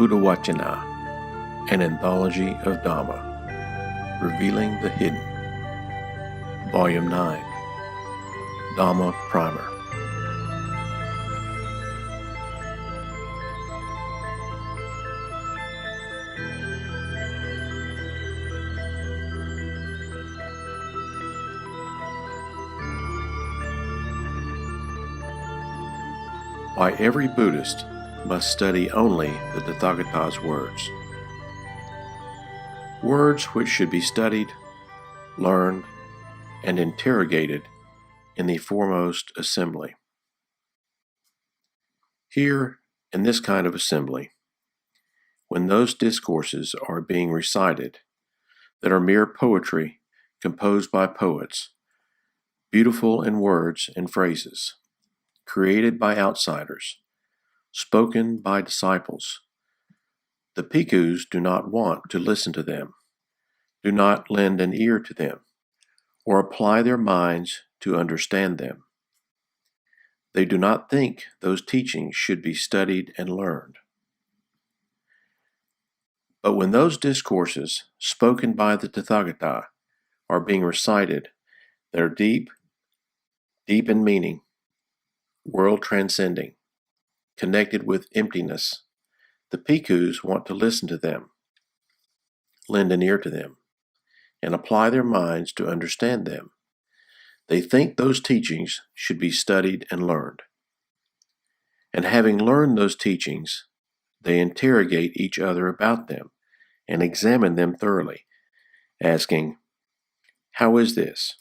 Buddhawajana, an anthology of Dhamma, revealing the hidden. Volume 9, Dhamma Primer. Why every Buddhist must study only the Tathagata's words. Words which should be studied, learned, and interrogated in the foremost assembly. Here, in this kind of assembly, when those discourses are being recited that are mere poetry composed by poets, beautiful in words and phrases, created by outsiders, spoken by disciples, the bhikkhus do not want to listen to them, do not lend an ear to them, or apply their minds to understand them. They do not think those teachings should be studied and learned. But when those discourses spoken by the Tathagata are being recited that are deep in meaning, world-transcending, connected with emptiness, the bhikkhus want to listen to them, lend an ear to them, and apply their minds to understand them. They think those teachings should be studied and learned. And having learned those teachings, they interrogate each other about them and examine them thoroughly, asking, "How is this?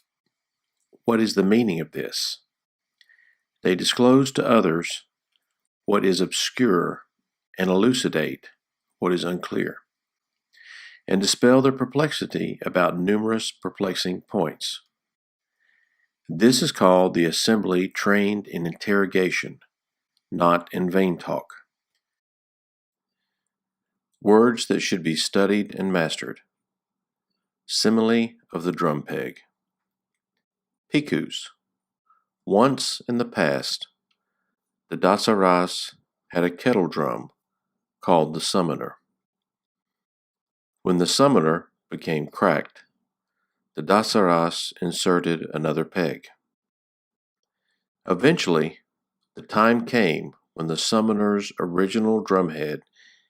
What is the meaning of this?" They disclose to others what is obscure and elucidate what is unclear, and dispel their perplexity about numerous perplexing points. This is called the assembly trained in interrogation, not in vain talk. Words that should be studied and mastered. Simile of the drum peg. Bhikkhus. Once in the past, the Dasaras had a kettle drum called the summoner. When the summoner became cracked, the Dasaras inserted another peg. Eventually, the time came when the summoner's original drumhead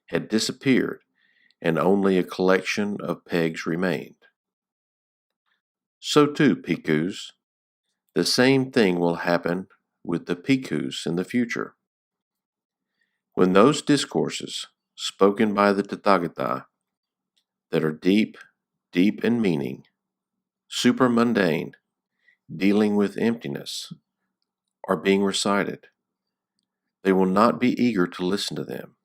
had disappeared and only a collection of pegs remained. So too, bhikkhus, the same thing will happen with the bhikkhus in the future. When those discourses spoken by the Tathagata that are deep in meaning, super mundane, dealing with emptiness, are being recited, they will not be eager to listen to them,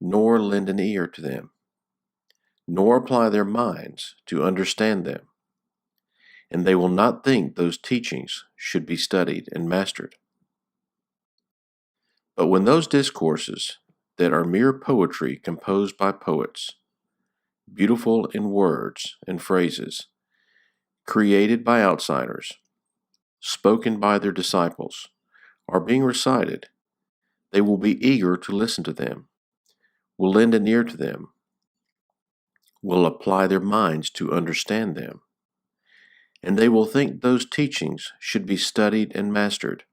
nor lend an ear to them, nor apply their minds to understand them, and they will not think those teachings should be studied and mastered. But when those discourses that are mere poetry composed by poets, beautiful in words and phrases, created by outsiders, spoken by their disciples, are being recited, they will be eager to listen to them, will lend an ear to them, will apply their minds to understand them, and they will think those teachings should be studied and mastered.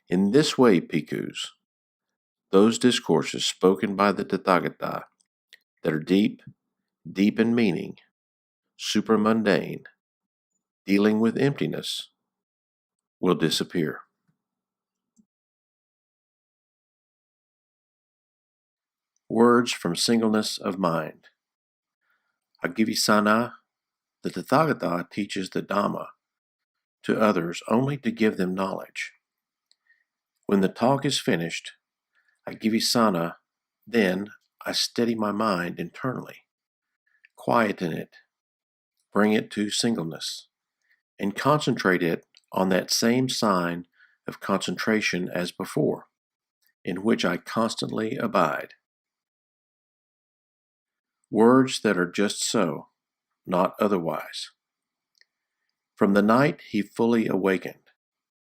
In this way, bhikkhus, those discourses spoken by the Tathagata that are deep in meaning, super mundane, dealing with emptiness, will disappear. Words from singleness of mind. Agivisana, the Tathagata teaches the Dhamma to others only to give them knowledge. When the talk is finished, Agivisana, then I steady my mind internally, quieten it, bring it to singleness, and concentrate it on that same sign of concentration as before, in which I constantly abide. Words that are just so, not otherwise. From the night he fully awakened,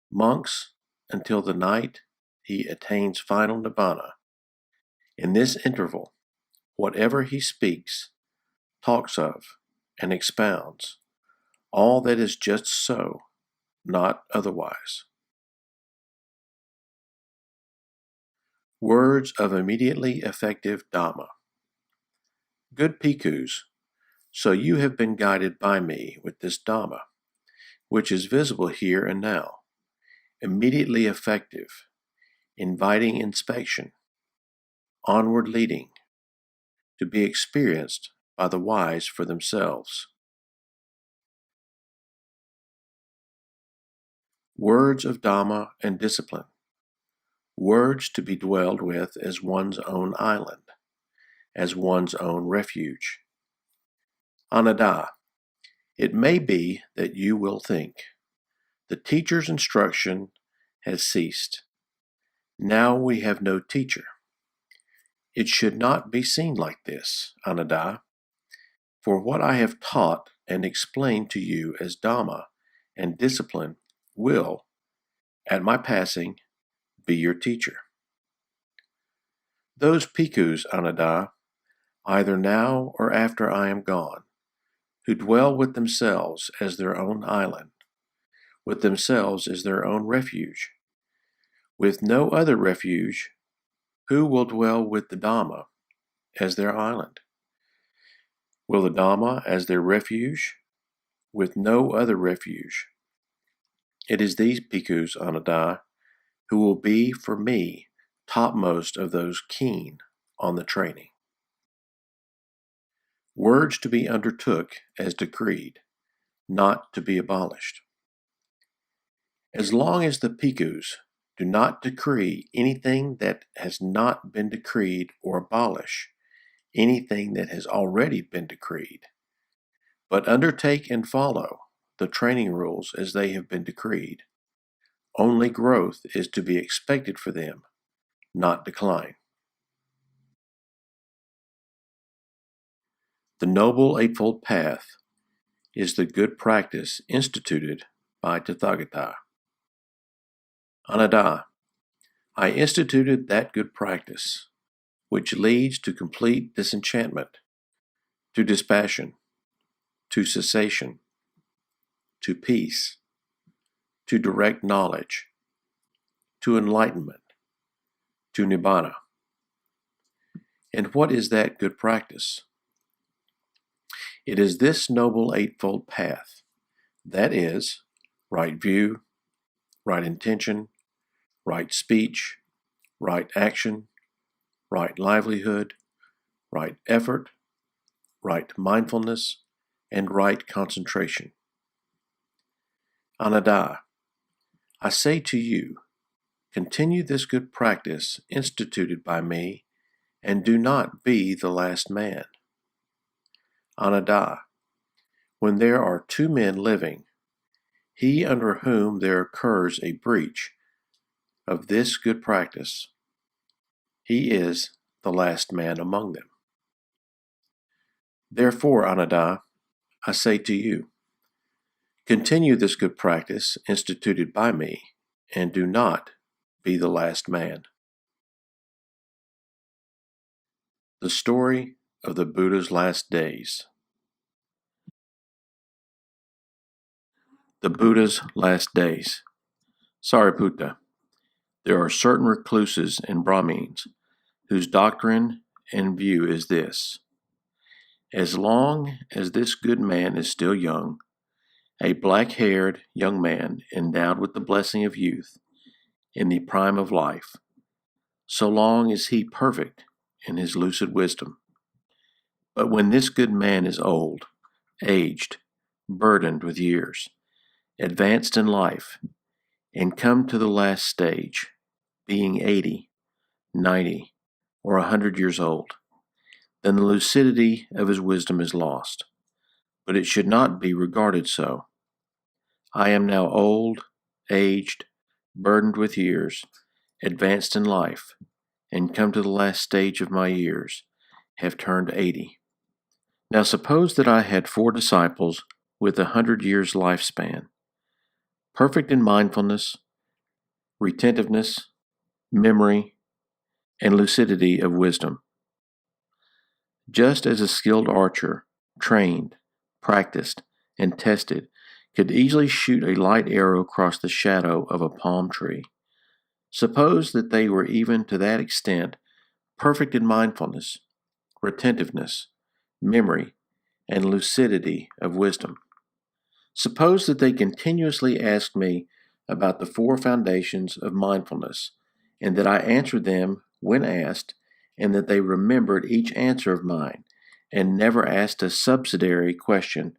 monks, until the night he attains final Nibbana. In this interval, whatever he speaks, talks of, and expounds, all that is just so, not otherwise. Words of immediately effective Dhamma. Good Bhikkhus, so you have been guided by me with this Dhamma, which is visible here and now, immediately effective, inviting inspection, onward leading, to be experienced by the wise for themselves. Words of Dhamma and discipline. Words to be dwelled with as one's own island, as one's own refuge. Anada, it may be that you will think, the teacher's instruction has ceased. Now we have no teacher. It should not be seen like this, Anada, for what I have taught and explained to you as Dhamma and discipline will, at my passing, be your teacher. Those bhikkhus, Anada, either now or after I am gone, who dwell with themselves as their own island, with themselves as their own refuge, with no other refuge, who will dwell with the Dhamma as their island? Will the Dhamma as their refuge, with no other refuge? It is these bhikkhus, Anada, who will be for me topmost of those keen on the training. Words to be undertook as decreed, not to be abolished. As long as the bhikkhus do not decree anything that has not been decreed or abolish anything that has already been decreed, but undertake and follow the training rules as they have been decreed, only growth is to be expected for them, not decline. The Noble Eightfold Path is the good practice instituted by Tathagata. Anada, I instituted that good practice, which leads to complete disenchantment, to dispassion, to cessation, to peace, to direct knowledge, to enlightenment, to Nibbana. And what is that good practice? It is this Noble Eightfold Path, that is, right view, right intention, right speech, right action, right livelihood, right effort, right mindfulness, and right concentration. Anada, I say to you, continue this good practice instituted by me, and do not be the last man. Anada, when there are two men living, he under whom there occurs a breach of this good practice, he is the last man among them. Therefore, Anada, I say to you, continue this good practice instituted by me, and do not be the last man. The story of the Buddha's last days. The Buddha's last days. Sariputta, there are certain recluses and Brahmins whose doctrine and view is this: as long as this good man is still young, a black-haired young man endowed with the blessing of youth in the prime of life, so long is he perfect in his lucid wisdom. But when this good man is old, aged, burdened with years, advanced in life, and come to the last stage, being 80, 90, or 100 years old, then the lucidity of his wisdom is lost. But it should not be regarded so. I am now old, aged, burdened with years, advanced in life, and come to the last stage of my years, have turned 80. Now suppose that I had 4 disciples with 100 years lifespan, perfect in mindfulness, retentiveness, memory, and lucidity of wisdom. Just as a skilled archer, trained, practiced, and tested, could easily shoot a light arrow across the shadow of a palm tree. Suppose that they were even to that extent perfect in mindfulness, retentiveness, memory, and lucidity of wisdom. Suppose that they continuously asked me about the four foundations of mindfulness, and that I answered them when asked, and that they remembered each answer of mine, and never asked a subsidiary question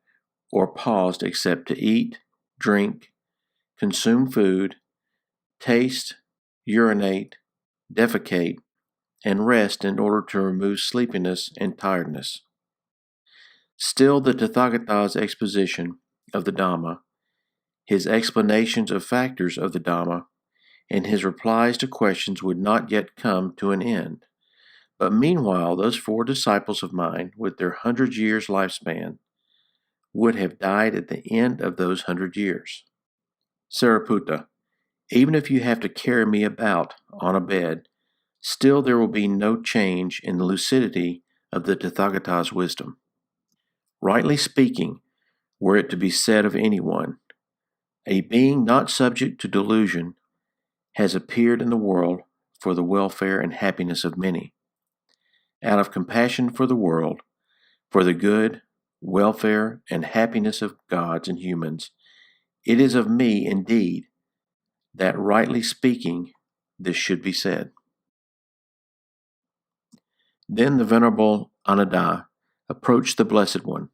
or paused except to eat, drink, consume food, taste, urinate, defecate, and rest in order to remove sleepiness and tiredness. Still, the Tathagata's exposition of the Dhamma, his explanations of factors of the Dhamma, and his replies to questions would not yet come to an end. But meanwhile, those four disciples of mine, with their 100 years lifespan, would have died at the end of those 100 years. Sariputta, even if you have to carry me about on a bed, still there will be no change in the lucidity of the Tathagata's wisdom. Rightly speaking, were it to be said of anyone, a being not subject to delusion has appeared in the world for the welfare and happiness of many. Out of compassion for the world, for the good, welfare, and happiness of gods and humans, it is of me, indeed, that rightly speaking, this should be said. Then the Venerable Ananda approached the Blessed One.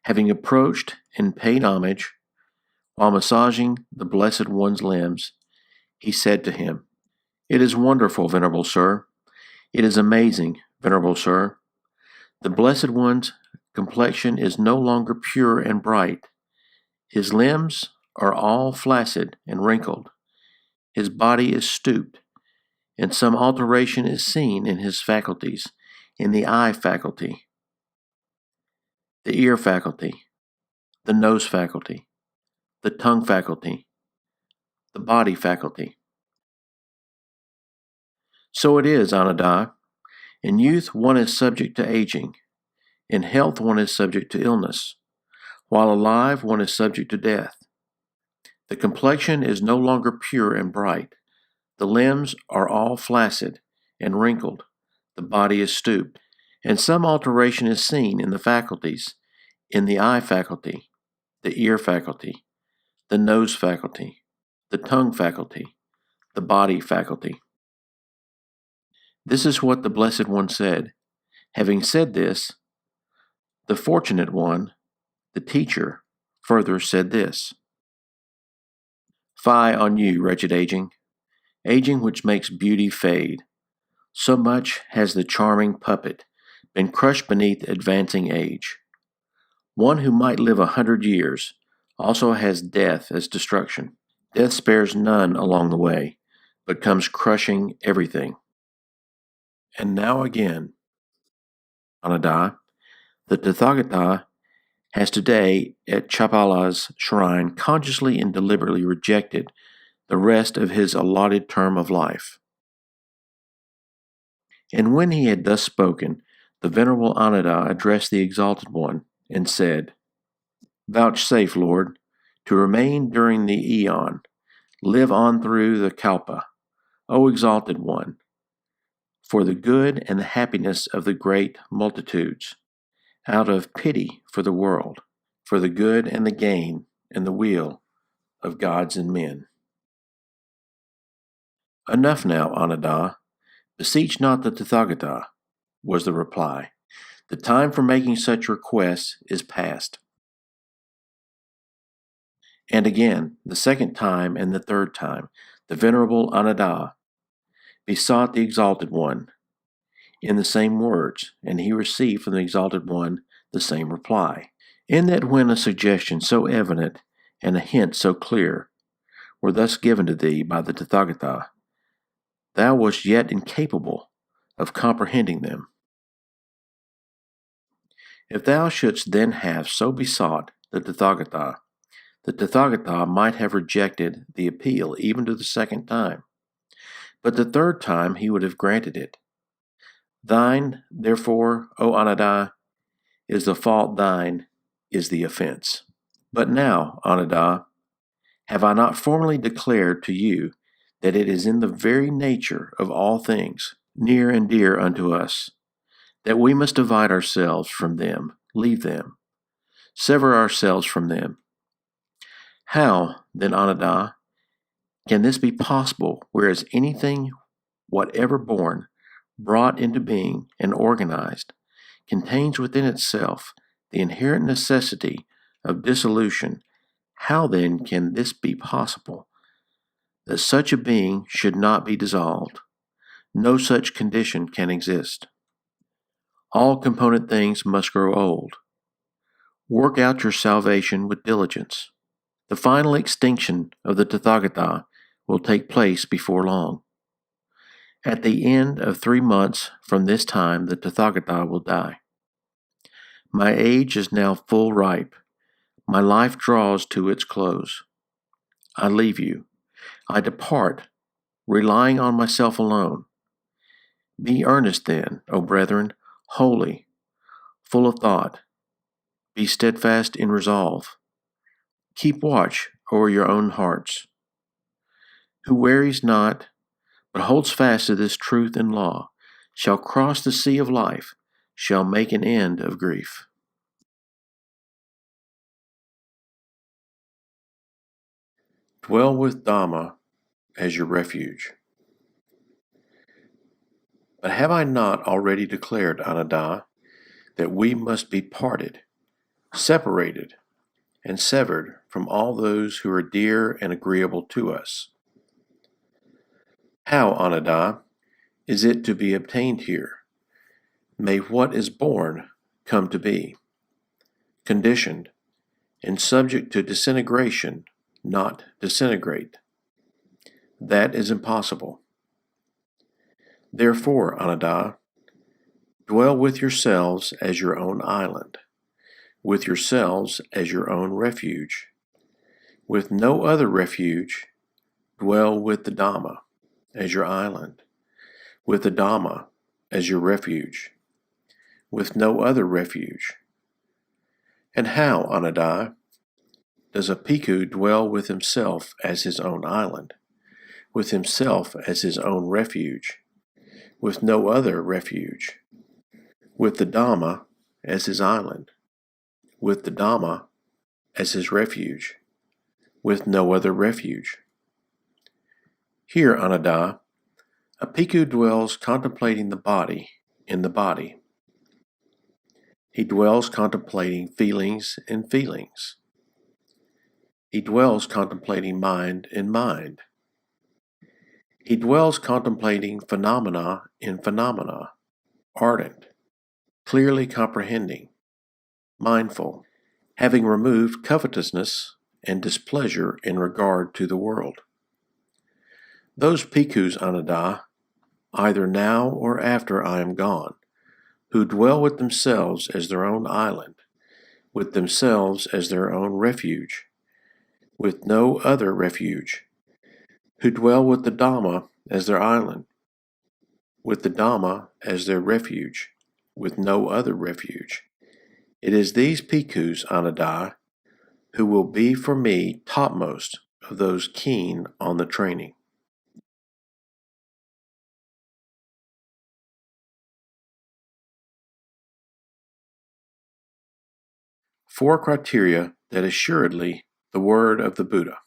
Having approached and paid homage, while massaging the Blessed One's limbs, he said to him, "It is wonderful, Venerable Sir. It is amazing, Venerable Sir. The Blessed One's complexion is no longer pure and bright. His limbs are all flaccid and wrinkled. His body is stooped, and some alteration is seen in his faculties, in the eye faculty, the ear faculty, the nose faculty, the tongue faculty, the body faculty. So it is, Ananda. In youth one is subject to aging. In health one is subject to illness. While alive one is subject to death. The complexion is no longer pure and bright. The limbs are all flaccid and wrinkled. The body is stooped, and some alteration is seen in the faculties, in the eye faculty, the ear faculty, the nose faculty, the tongue faculty, the body faculty." This is what the Blessed One said. Having said this, the Fortunate One, the teacher, further said this: "Fie on you, wretched aging, aging which makes beauty fade. So much has the charming puppet been crushed beneath advancing age. One who might live 100 years also has death as destruction. Death spares none along the way, but comes crushing everything." And now again, Ananda, the Tathagata has today at Chapala's shrine consciously and deliberately rejected the rest of his allotted term of life. And when he had thus spoken, the Venerable Ananda addressed the Exalted One and said, "Vouchsafe, Lord, to remain during the eon, live on through the kalpa, O Exalted One, for the good and the happiness of the great multitudes, out of pity for the world, for the good and the gain and the weal of gods and men." "Enough now, Ananda. Beseech not the Tathagata," was the reply. "The time for making such requests is past." And again, the second time and the third time, the Venerable Ananda besought the Exalted One in the same words, and he received from the Exalted One the same reply. In that when a suggestion so evident and a hint so clear were thus given to thee by the Tathagata, thou wast yet incapable of comprehending them. If thou shouldst then have so besought the Tathagata might have rejected the appeal even to the second time, but the third time he would have granted it. Thine, therefore, O Ananda, is the fault, thine is the offense. But now, Ananda, have I not formerly declared to you that it is in the very nature of all things, near and dear unto us, that we must divide ourselves from them, leave them, sever ourselves from them? How, then, Ananda, can this be possible, whereas anything whatever born, brought into being, and organized, contains within itself the inherent necessity of dissolution? How then can this be possible, that such a being should not be dissolved? No such condition can exist. All component things must grow old. Work out your salvation with diligence. The final extinction of the Tathagata will take place before long. At the end of 3 months from this time, the Tathagata will die. My age is now full ripe. My life draws to its close. I leave you. I depart, relying on myself alone. Be earnest then, O brethren, holy, full of thought. Be steadfast in resolve. Keep watch over your own hearts. Who wearies not, but holds fast to this truth and law, shall cross the sea of life, shall make an end of grief. Dwell with Dhamma as your refuge. But have I not already declared, Ananda, that we must be parted, separated, and severed from all those who are dear and agreeable to us? How, Ananda, is it to be obtained here? May what is born come to be, conditioned, and subject to disintegration, not disintegrate. That is impossible. Therefore, Ananda, dwell with yourselves as your own island, with yourselves as your own refuge. With no other refuge, dwell with the Dhamma as your island, with the Dhamma as your refuge, with no other refuge. And how, Ananda, does a bhikkhu dwell with himself as his own island, with himself as his own refuge, with no other refuge, with the Dhamma as his island, with the Dhamma as his refuge, with no other refuge? Here, Ananda, a bhikkhu dwells contemplating the body in the body. He dwells contemplating feelings in feelings. He dwells contemplating mind in mind. He dwells contemplating phenomena in phenomena, ardent, clearly comprehending, mindful, having removed covetousness and displeasure in regard to the world. Those bhikkhus, Ananda, either now or after I am gone, who dwell with themselves as their own island, with themselves as their own refuge, with no other refuge, who dwell with the Dhamma as their island, with the Dhamma as their refuge, with no other refuge. It is these bhikkhus, Ananda, who will be for me topmost of those keen on the training. Four criteria that assuredly the word of the Buddha.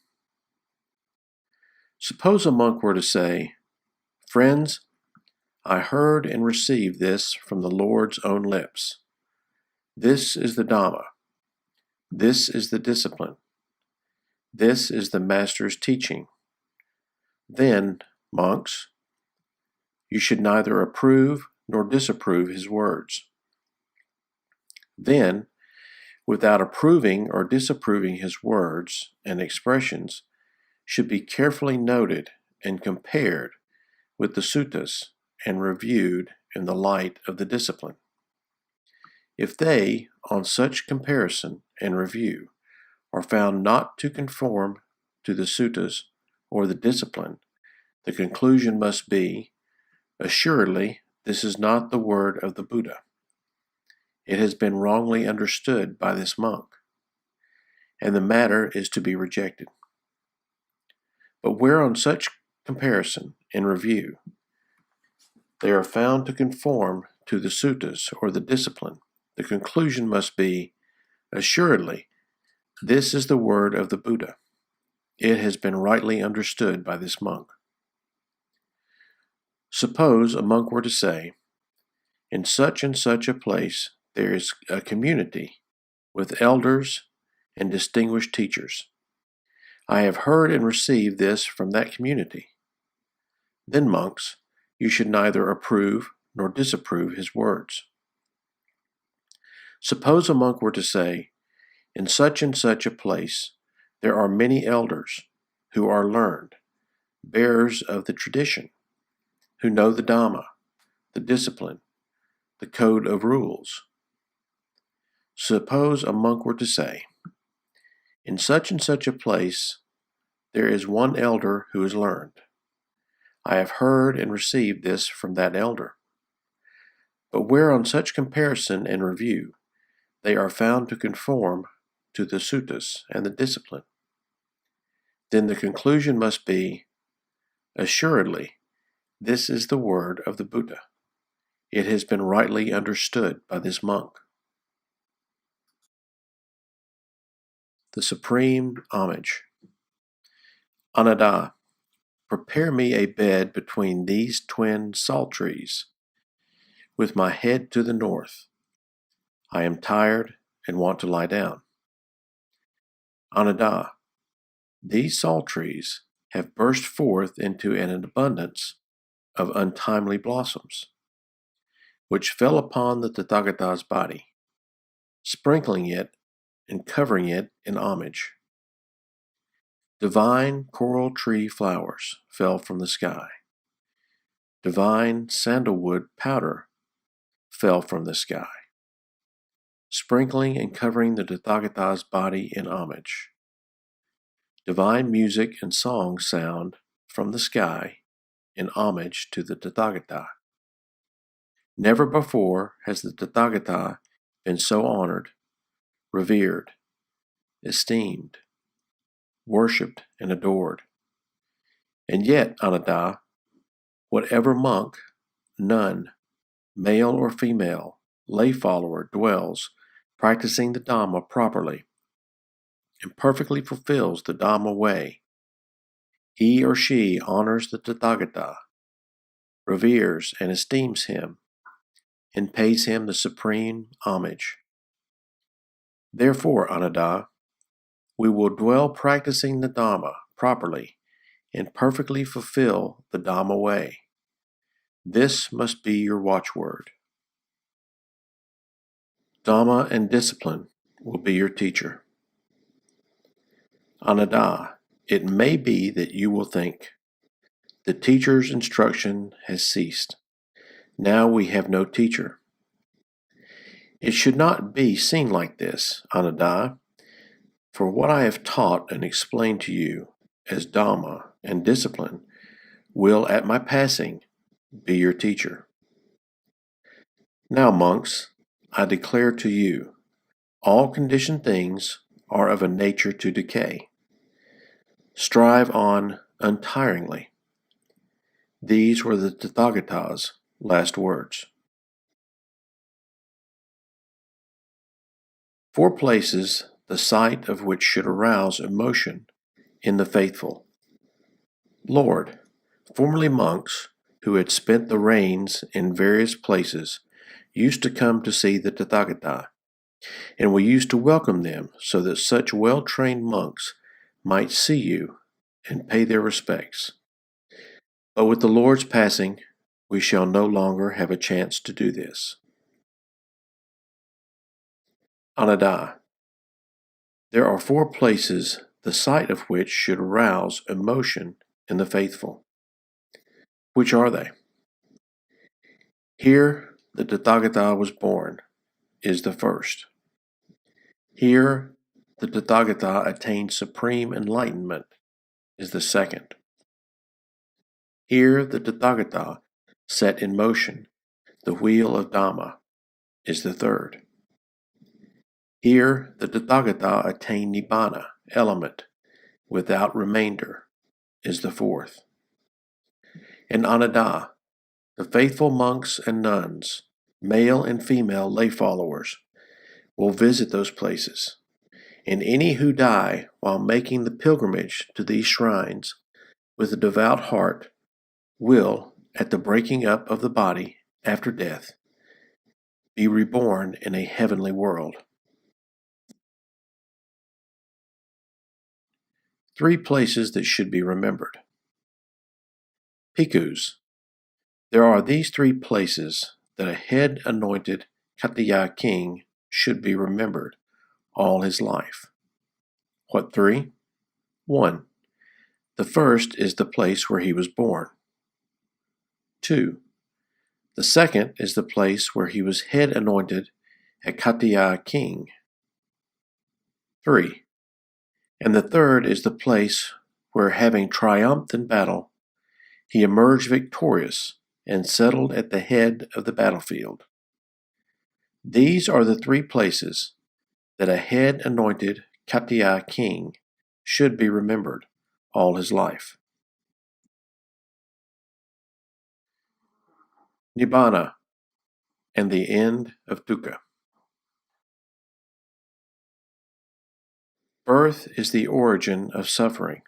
Suppose a monk were to say, "Friends, I heard and received this from the Lord's own lips. This is the Dhamma. This is the discipline. This is the Master's teaching. Then, monks, you should neither approve nor disapprove his words. Then, without approving or disapproving his words and expressions, should be carefully noted and compared with the suttas and reviewed in the light of the discipline. If they, on such comparison and review, are found not to conform to the suttas or the discipline, the conclusion must be, assuredly this is not the word of the Buddha. It has been wrongly understood by this monk, and the matter is to be rejected. But where on such comparison and review they are found to conform to the suttas or the discipline, the conclusion must be, assuredly, this is the word of the Buddha. It has been rightly understood by this monk. Suppose a monk were to say, in such and such a place there is a community with elders and distinguished teachers. I have heard and received this from that community. Then, monks, you should neither approve nor disapprove his words. Suppose a monk were to say, in such and such a place there are many elders who are learned, bearers of the tradition, who know the Dhamma, the discipline, the code of rules. Suppose a monk were to say, in such and such a place there is one elder who is learned. I have heard and received this from that elder. But where on such comparison and review they are found to conform to the suttas and the discipline, then the conclusion must be, assuredly, this is the word of the Buddha. It has been rightly understood by this monk. The Supreme Homage. Ananda, prepare me a bed between these twin salt trees, with my head to the north. I am tired and want to lie down. Ananda, these salt trees have burst forth into an abundance of untimely blossoms, which fell upon the Tathagata's body, sprinkling it and covering it in homage. Divine coral tree flowers fell from the sky. Divine sandalwood powder fell from the sky, sprinkling and covering the Tathagata's body in homage. Divine music and song sound from the sky in homage to the Tathagata. Never before has the Tathagata been so honored, revered, esteemed, worshipped, and adored. And yet, Ananda, whatever monk, nun, male or female, lay follower dwells practicing the Dhamma properly and perfectly fulfills the Dhamma way, he or she honors the Tathagata, reveres and esteems him, and pays him the supreme homage. Therefore, Ananda, we will dwell practicing the Dhamma properly and perfectly fulfill the Dhamma way. This must be your watchword. Dhamma and discipline will be your teacher. Ananda, it may be that you will think, the teacher's instruction has ceased. Now we have no teacher. It should not be seen like this, Ananda, for what I have taught and explained to you as Dhamma and discipline will at my passing be your teacher. Now, monks, I declare to you, all conditioned things are of a nature to decay. Strive on untiringly. These were the Tathagata's last words. 4 places the sight of which should arouse emotion in the faithful. Lord, formerly monks who had spent the rains in various places used to come to see the Tathagata, and we used to welcome them so that such well-trained monks might see you and pay their respects. But with the Lord's passing, we shall no longer have a chance to do this. Ananda, there are 4 places the sight of which should arouse emotion in the faithful. Which are they? Here the Tathagata was born is the first. Here the Tathagata attained supreme enlightenment is the second. Here the Tathagata set in motion the wheel of Dhamma, is the third. Here, the Tathagata attain Nibbana, element, without remainder, is the fourth. In Ananda, the faithful monks and nuns, male and female lay followers, will visit those places, and any who die while making the pilgrimage to these shrines with a devout heart will, at the breaking up of the body after death, be reborn in a heavenly world. 3 places that should be remembered. Bhikkhus. There are these 3 places that a head-anointed Khattiya king should be remembered all his life. What 3? 1. The first is the place where he was born. 2. The second is the place where he was head-anointed a Khattiya king. 3. And the third is the place where, having triumphed in battle, he emerged victorious and settled at the head of the battlefield. These are the 3 places that a head-anointed Khattiya king should be remembered all his life. Nibbana and the end of dukkha. Birth is the origin of suffering.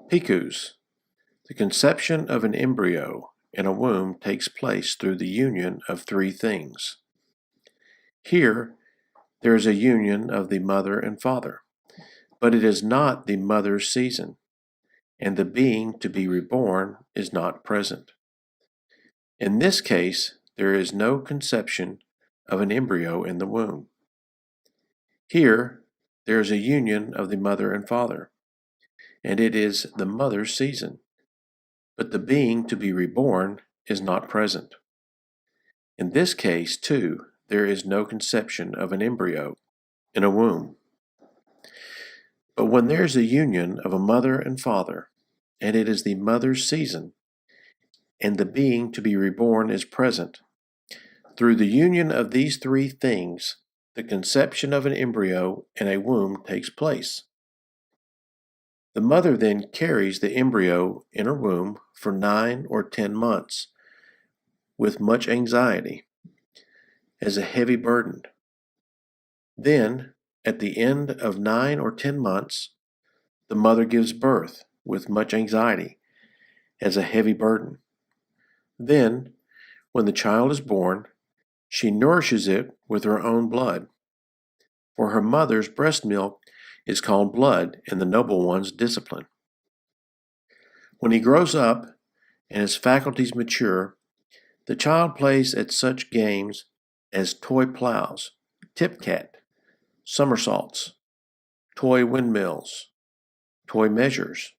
Bhikkhus. The conception of an embryo in a womb takes place through the union of 3 things. Here, there is a union of the mother and father, but it is not the mother's season, and the being to be reborn is not present. In this case, there is no conception of an embryo in the womb. Here, there is a union of the mother and father, and it is the mother's season, but the being to be reborn is not present. In this case, too, there is no conception of an embryo in a womb. But when there is a union of a mother and father, and it is the mother's season, and the being to be reborn is present, through the union of these 3 things, the conception of an embryo in a womb takes place. The mother then carries the embryo in her womb for 9 or 10 months, with much anxiety, as a heavy burden. Then, at the end of 9 or 10 months, the mother gives birth with much anxiety, as a heavy burden. Then, when the child is born, she nourishes it with her own blood, for her mother's breast milk is called blood in the Noble One's discipline. When he grows up and his faculties mature, the child plays at such games as toy plows, tip-cat, somersaults, toy windmills, toy measures,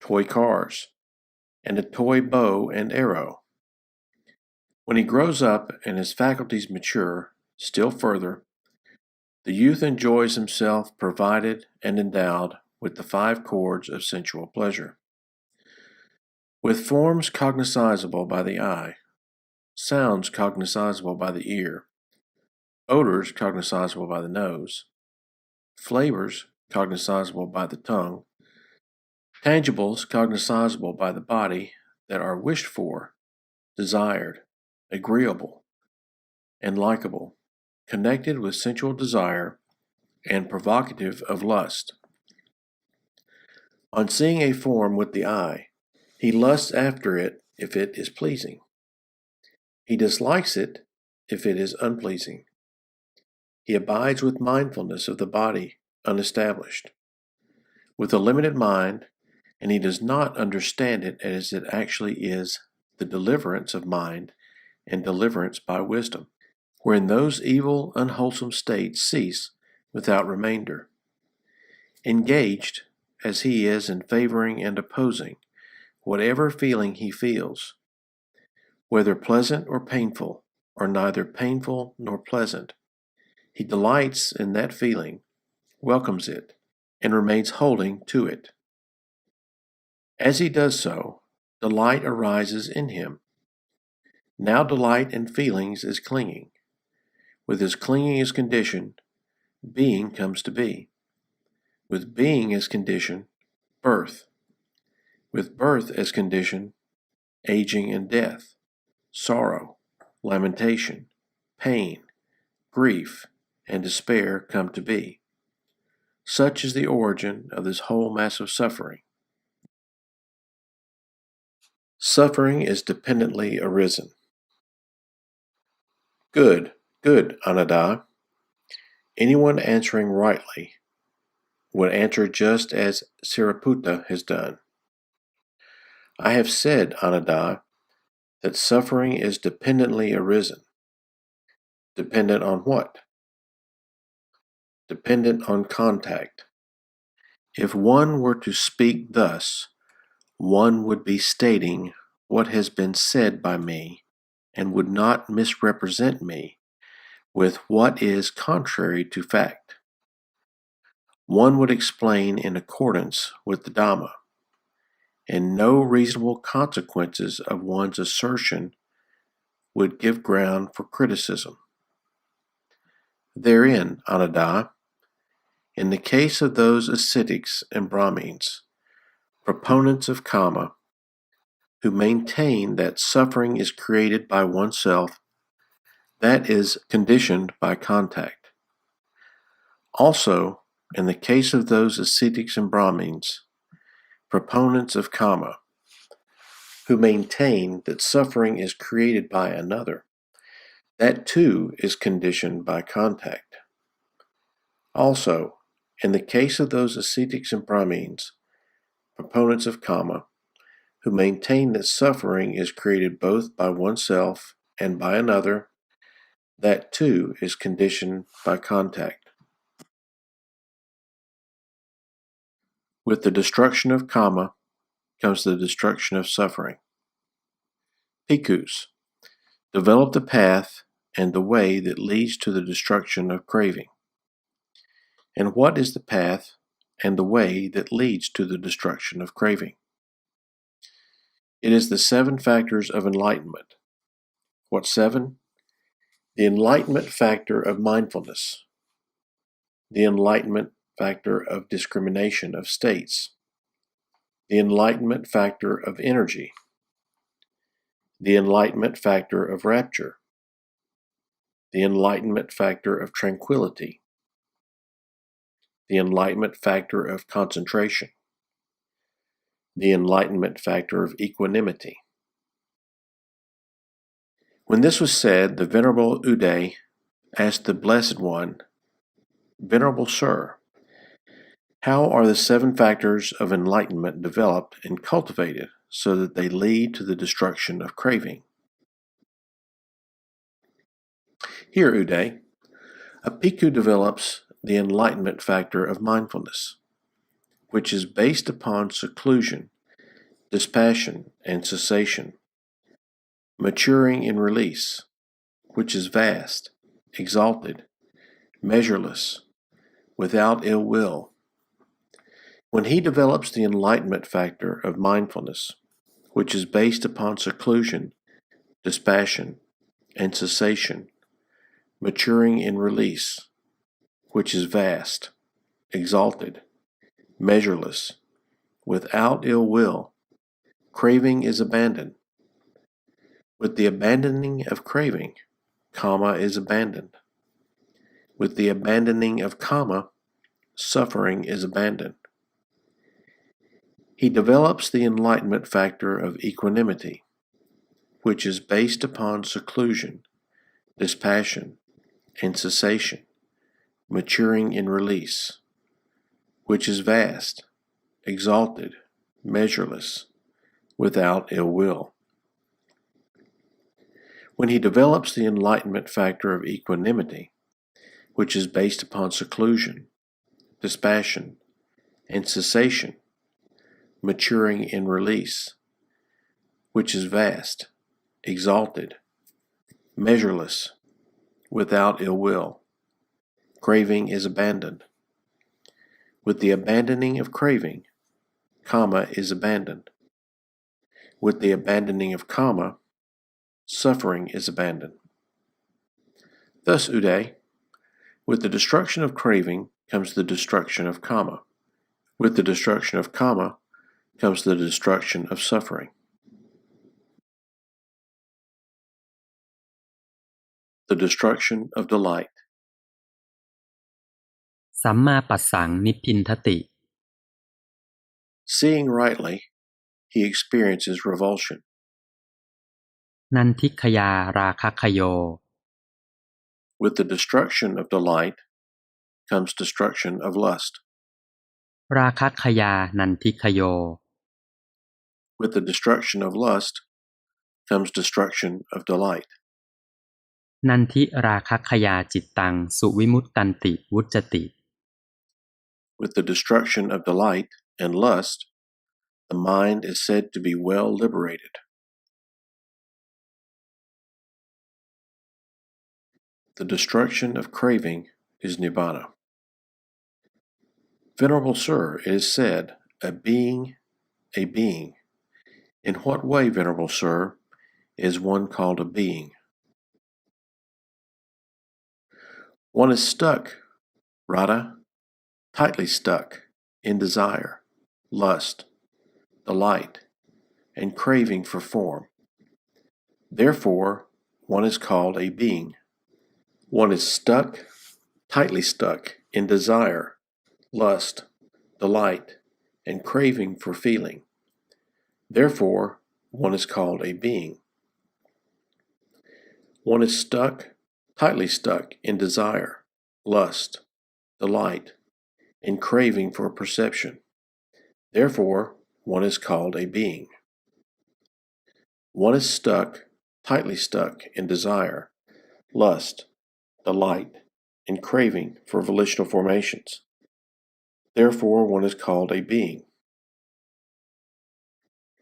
toy cars, and a toy bow and arrow. When he grows up and his faculties mature still further, the youth enjoys himself provided and endowed with the 5 chords of sensual pleasure. With forms cognizable by the eye, sounds cognizable by the ear, odors cognizable by the nose, flavors cognizable by the tongue, tangibles cognizable by the body that are wished for, desired, agreeable, and likable, connected with sensual desire and provocative of lust. On seeing a form with the eye, he lusts after it if it is pleasing. He dislikes it if it is unpleasing. He abides with mindfulness of the body unestablished, with a limited mind, and he does not understand it as it actually is, the deliverance of mind and deliverance by wisdom, wherein those evil, unwholesome states cease without remainder. Engaged, as he is in favoring and opposing whatever feeling he feels, whether pleasant or painful, or neither painful nor pleasant, he delights in that feeling, welcomes it, and remains holding to it. As he does so, delight arises in him. Now delight in feelings is clinging. With as clinging as condition, being comes to be. With being as condition, birth. With birth as condition, aging and death, sorrow, lamentation, pain, grief, and despair come to be. Such is the origin of this whole mass of suffering. Suffering is dependently arisen. Good, good, Ananda. Anyone answering rightly would answer just as Sariputta has done. I have said, Ananda, that suffering is dependently arisen. Dependent on what? Dependent on contact. If one were to speak thus, one would be stating what has been said by me and would not misrepresent me with what is contrary to fact. One would explain in accordance with the Dhamma, and no reasonable consequences of one's assertion would give ground for criticism. Therein, Ananda, in the case of those ascetics and Brahmins, proponents of karma, who maintain that suffering is created by oneself, that is conditioned by contact. Also, in the case of those ascetics and Brahmins, proponents of karma, who maintain that suffering is created by another, that too is conditioned by contact. Also, in the case of those ascetics and Brahmins, proponents of karma, who maintain that suffering is created both by oneself and by another, that too is conditioned by contact. With the destruction of karma comes the destruction of suffering. Bhikkhus, develop the path and the way that leads to the destruction of craving. And what is the path and the way that leads to the destruction of craving? It is the 7 factors of enlightenment. What 7? The enlightenment factor of mindfulness, the enlightenment factor of discrimination of states, the enlightenment factor of energy, the enlightenment factor of rapture, the enlightenment factor of tranquility, the enlightenment factor of concentration, the enlightenment factor of equanimity. When this was said, the Venerable Uday asked the Blessed One, Venerable Sir, how are the 7 factors of enlightenment developed and cultivated so that they lead to the destruction of craving? Here, Uday, a bhikkhu develops the enlightenment factor of mindfulness, which is based upon seclusion, dispassion, and cessation, maturing in release, which is vast, exalted, measureless, without ill will. When he develops the enlightenment factor of mindfulness, which is based upon seclusion, dispassion, and cessation, maturing in release, which is vast, exalted, measureless, without ill will, craving is abandoned. With the abandoning of craving, karma is abandoned. With the abandoning of karma, suffering is abandoned. He develops the enlightenment factor of equanimity, which is based upon seclusion, dispassion, and cessation, maturing in release, which is vast, exalted, measureless, without ill will. When he develops the enlightenment factor of equanimity, which is based upon seclusion, dispassion, and cessation, maturing in release, which is vast, exalted, measureless, without ill will, craving is abandoned. With the abandoning of craving, karma is abandoned. With the abandoning of karma, suffering is abandoned. Thus, Uday, with the destruction of craving comes the destruction of kama. With the destruction of kama comes the destruction of suffering. The destruction of delight. สัมมาปัสสังนิพพินทติ Seeing rightly, he experiences revulsion. นันทิขยาราคะคโย With the destruction of delight comes destruction of lust. ราคะขยานันทิขโย With the destruction of lust comes destruction of delight. นันทิราคะขยาจิตตังสุวิมุตตันติวุจจติ With the destruction of delight and lust, the mind is said to be well liberated. The destruction of craving is Nibbana. Venerable Sir, it is said, a being. In what way, Venerable Sir, is one called a being? One is stuck, Radha, tightly stuck, in desire, lust, delight, and craving for form. Therefore, one is called a being. One is stuck, tightly stuck, in desire, lust, delight, and craving for feeling. Therefore, one is called a being. One is stuck, tightly stuck, in desire, lust, delight, and craving for perception. Therefore, one is called a being. One is stuck, tightly stuck, in desire, lust, delight, and craving for volitional formations. Therefore, one is called a being.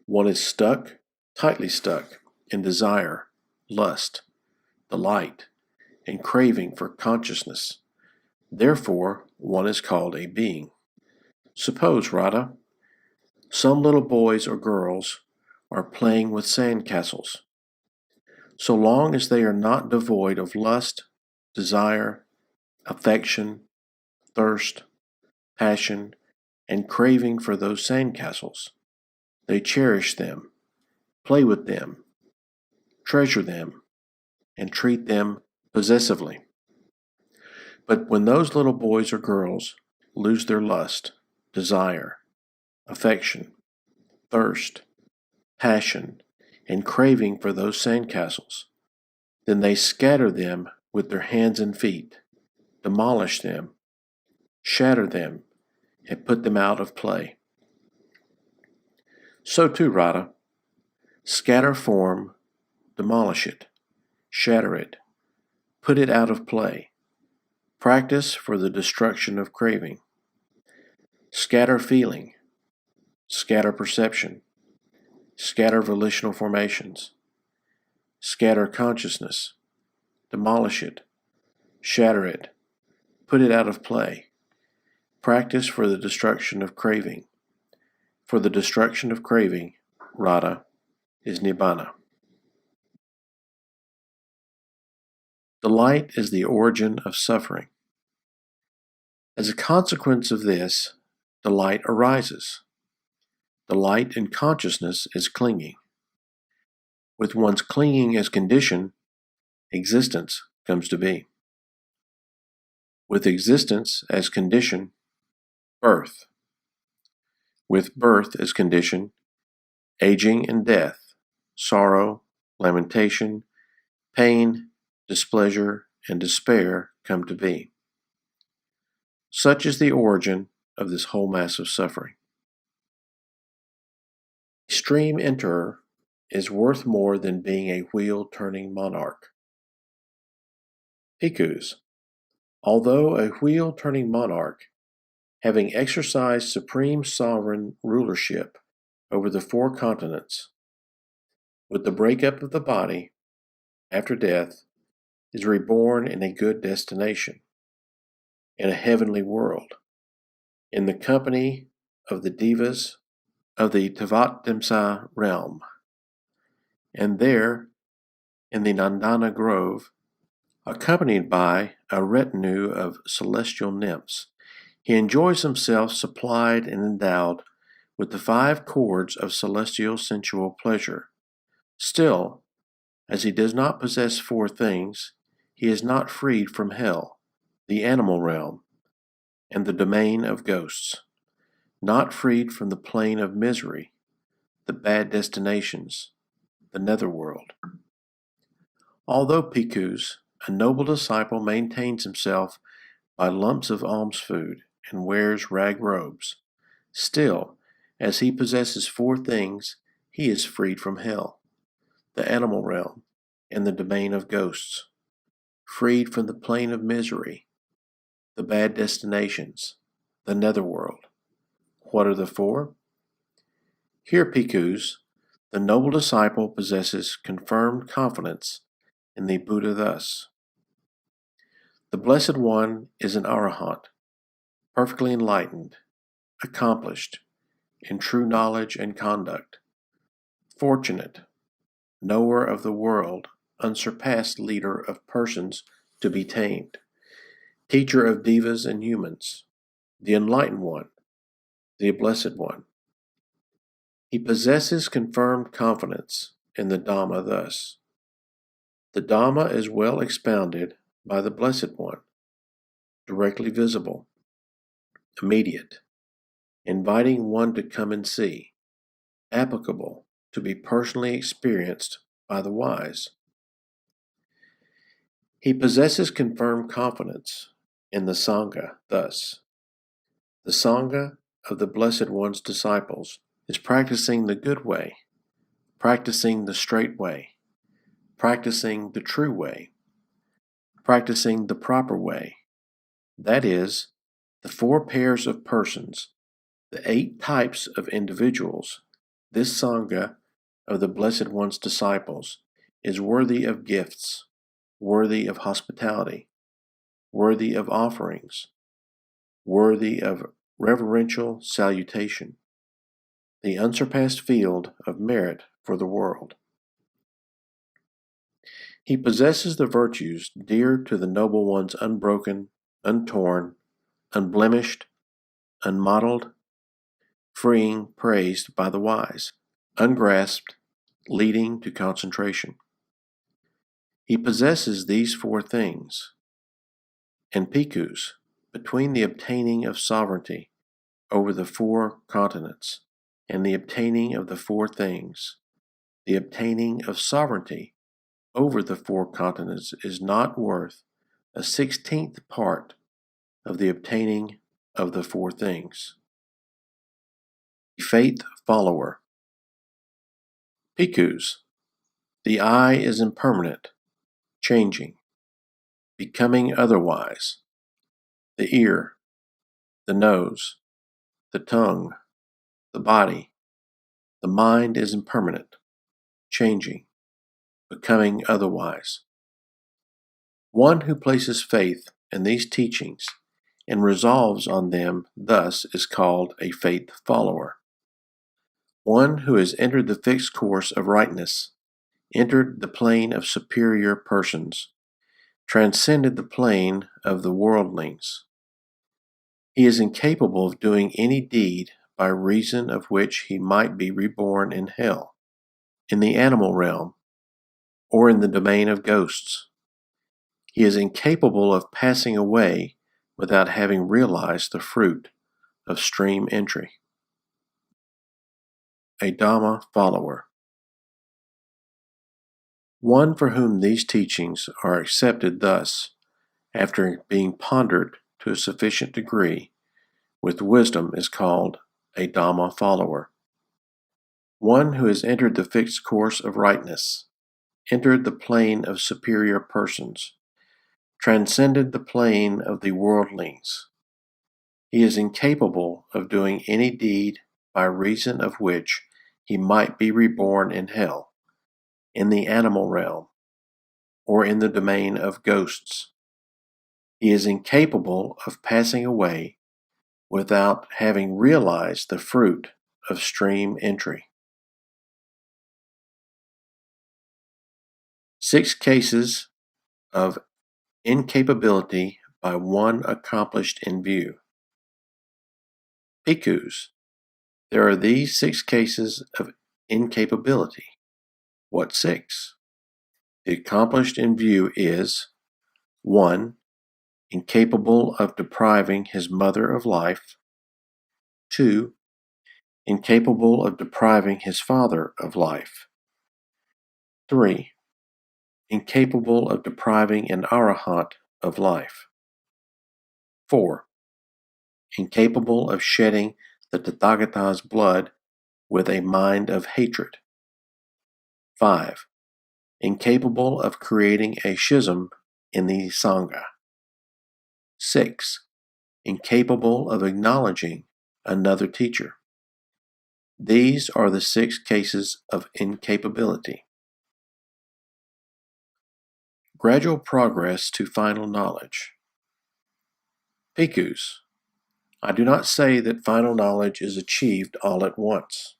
One is stuck, tightly stuck, in desire, lust, delight, and craving for consciousness. Therefore, one is called a being. Suppose, Radha, some little boys or girls are playing with sandcastles. So long as they are not devoid of lust, desire, affection, thirst, passion, and craving for those sandcastles, they cherish them, play with them, treasure them, and treat them possessively. But when those little boys or girls lose their lust, desire, affection, thirst, passion, and craving for those sandcastles, then they scatter them with their hands and feet, demolish them, shatter them, and put them out of play. So too, Radha, scatter form, demolish it, shatter it, put it out of play. Practice for the destruction of craving. Scatter feeling, scatter perception, scatter volitional formations, scatter consciousness, demolish it, shatter it, put it out of play. Practice for the destruction of craving. For the destruction of craving, Radha, is Nibbana. Delight is the origin of suffering. As a consequence of this, delight arises. Delight in consciousness is clinging. With one's clinging as condition, existence comes to be. With existence as condition, birth. With birth as condition, aging and death, sorrow, lamentation, pain, displeasure, and despair come to be. Such is the origin of this whole mass of suffering. A stream enterer is worth more than being a wheel-turning monarch. Bhikkhus, although a wheel-turning monarch, having exercised supreme sovereign rulership over the 4 continents, with the breakup of the body, after death, is reborn in a good destination, in a heavenly world, in the company of the devas of the Tavatimsa realm, and there in the Nandana grove, accompanied by a retinue of celestial nymphs. He enjoys himself supplied and endowed with the 5 chords of celestial sensual pleasure. Still, as he does not possess 4 things, he is not freed from hell, the animal realm, and the domain of ghosts, not freed from the plane of misery, the bad destinations, the netherworld. Although Bhikkhus, a noble disciple maintains himself by lumps of alms food and wears rag robes, still, as he possesses 4 things, he is freed from hell, the animal realm, and the domain of ghosts, freed from the plane of misery, the bad destinations, the netherworld. What are the 4? Here, Bhikkhus, the noble disciple possesses confirmed confidence in the Buddha thus. The Blessed One is an Arahant, perfectly enlightened, accomplished in true knowledge and conduct, fortunate, knower of the world, unsurpassed leader of persons to be tamed, teacher of devas and humans, the enlightened one, the Blessed One. He possesses confirmed confidence in the Dhamma thus. The Dhamma is well expounded by the Blessed One, directly visible, immediate, inviting one to come and see, applicable to be personally experienced by the wise. He possesses confirmed confidence in the Sangha thus. The Sangha of the Blessed One's disciples is practicing the good way, practicing the straight way, practicing the true way, practicing the proper way. That is, the 4 pairs of persons, the 8 types of individuals. This Sangha of the Blessed One's disciples is worthy of gifts, worthy of hospitality, worthy of offerings, worthy of reverential salutation, the unsurpassed field of merit for the world. He possesses the virtues dear to the Noble One's unbroken, untorn, unblemished, unmottled, freeing, praised by the wise, ungrasped, leading to concentration. He possesses these 4 things. And Bhikkhus, between the obtaining of sovereignty over the 4 continents and the obtaining of the 4 things, the obtaining of sovereignty over the 4 continents is not worth a 16th part of the obtaining of the 4 things. Faith follower. Bhikkhus, the eye is impermanent, changing, becoming otherwise. The ear, the nose, the tongue, the body, the mind is impermanent, changing, becoming otherwise. One who places faith in these teachings and resolves on them thus is called a faith follower. One who has entered the fixed course of rightness, entered the plane of superior persons, transcended the plane of the worldlings. He is incapable of doing any deed by reason of which he might be reborn in hell, in the animal realm, or in the domain of ghosts. He is incapable of passing away without having realized the fruit of stream entry. A Dhamma follower. One for whom these teachings are accepted thus, after being pondered to a sufficient degree, with wisdom is called a Dhamma follower. One who has entered the fixed course of rightness, entered the plane of superior persons, transcended the plane of the worldlings. He is incapable of doing any deed by reason of which he might be reborn in hell, in the animal realm, or in the domain of ghosts. He is incapable of passing away without having realized the fruit of stream entry. 6 cases of incapability by one accomplished in view. Bhikkhus, there are these 6 cases of incapability. What 6? The accomplished in view is 1. Incapable of depriving his mother of life. 2. Incapable of depriving his father of life. 3. Incapable of depriving an arahant of life. 4. Incapable of shedding the Tathagata's blood with a mind of hatred. 5. Incapable of creating a schism in the Sangha. 6. Incapable of acknowledging another teacher. These are the 6 cases of incapability. Gradual progress to final knowledge. Bhikkhus, I do not say that final knowledge is achieved all at once.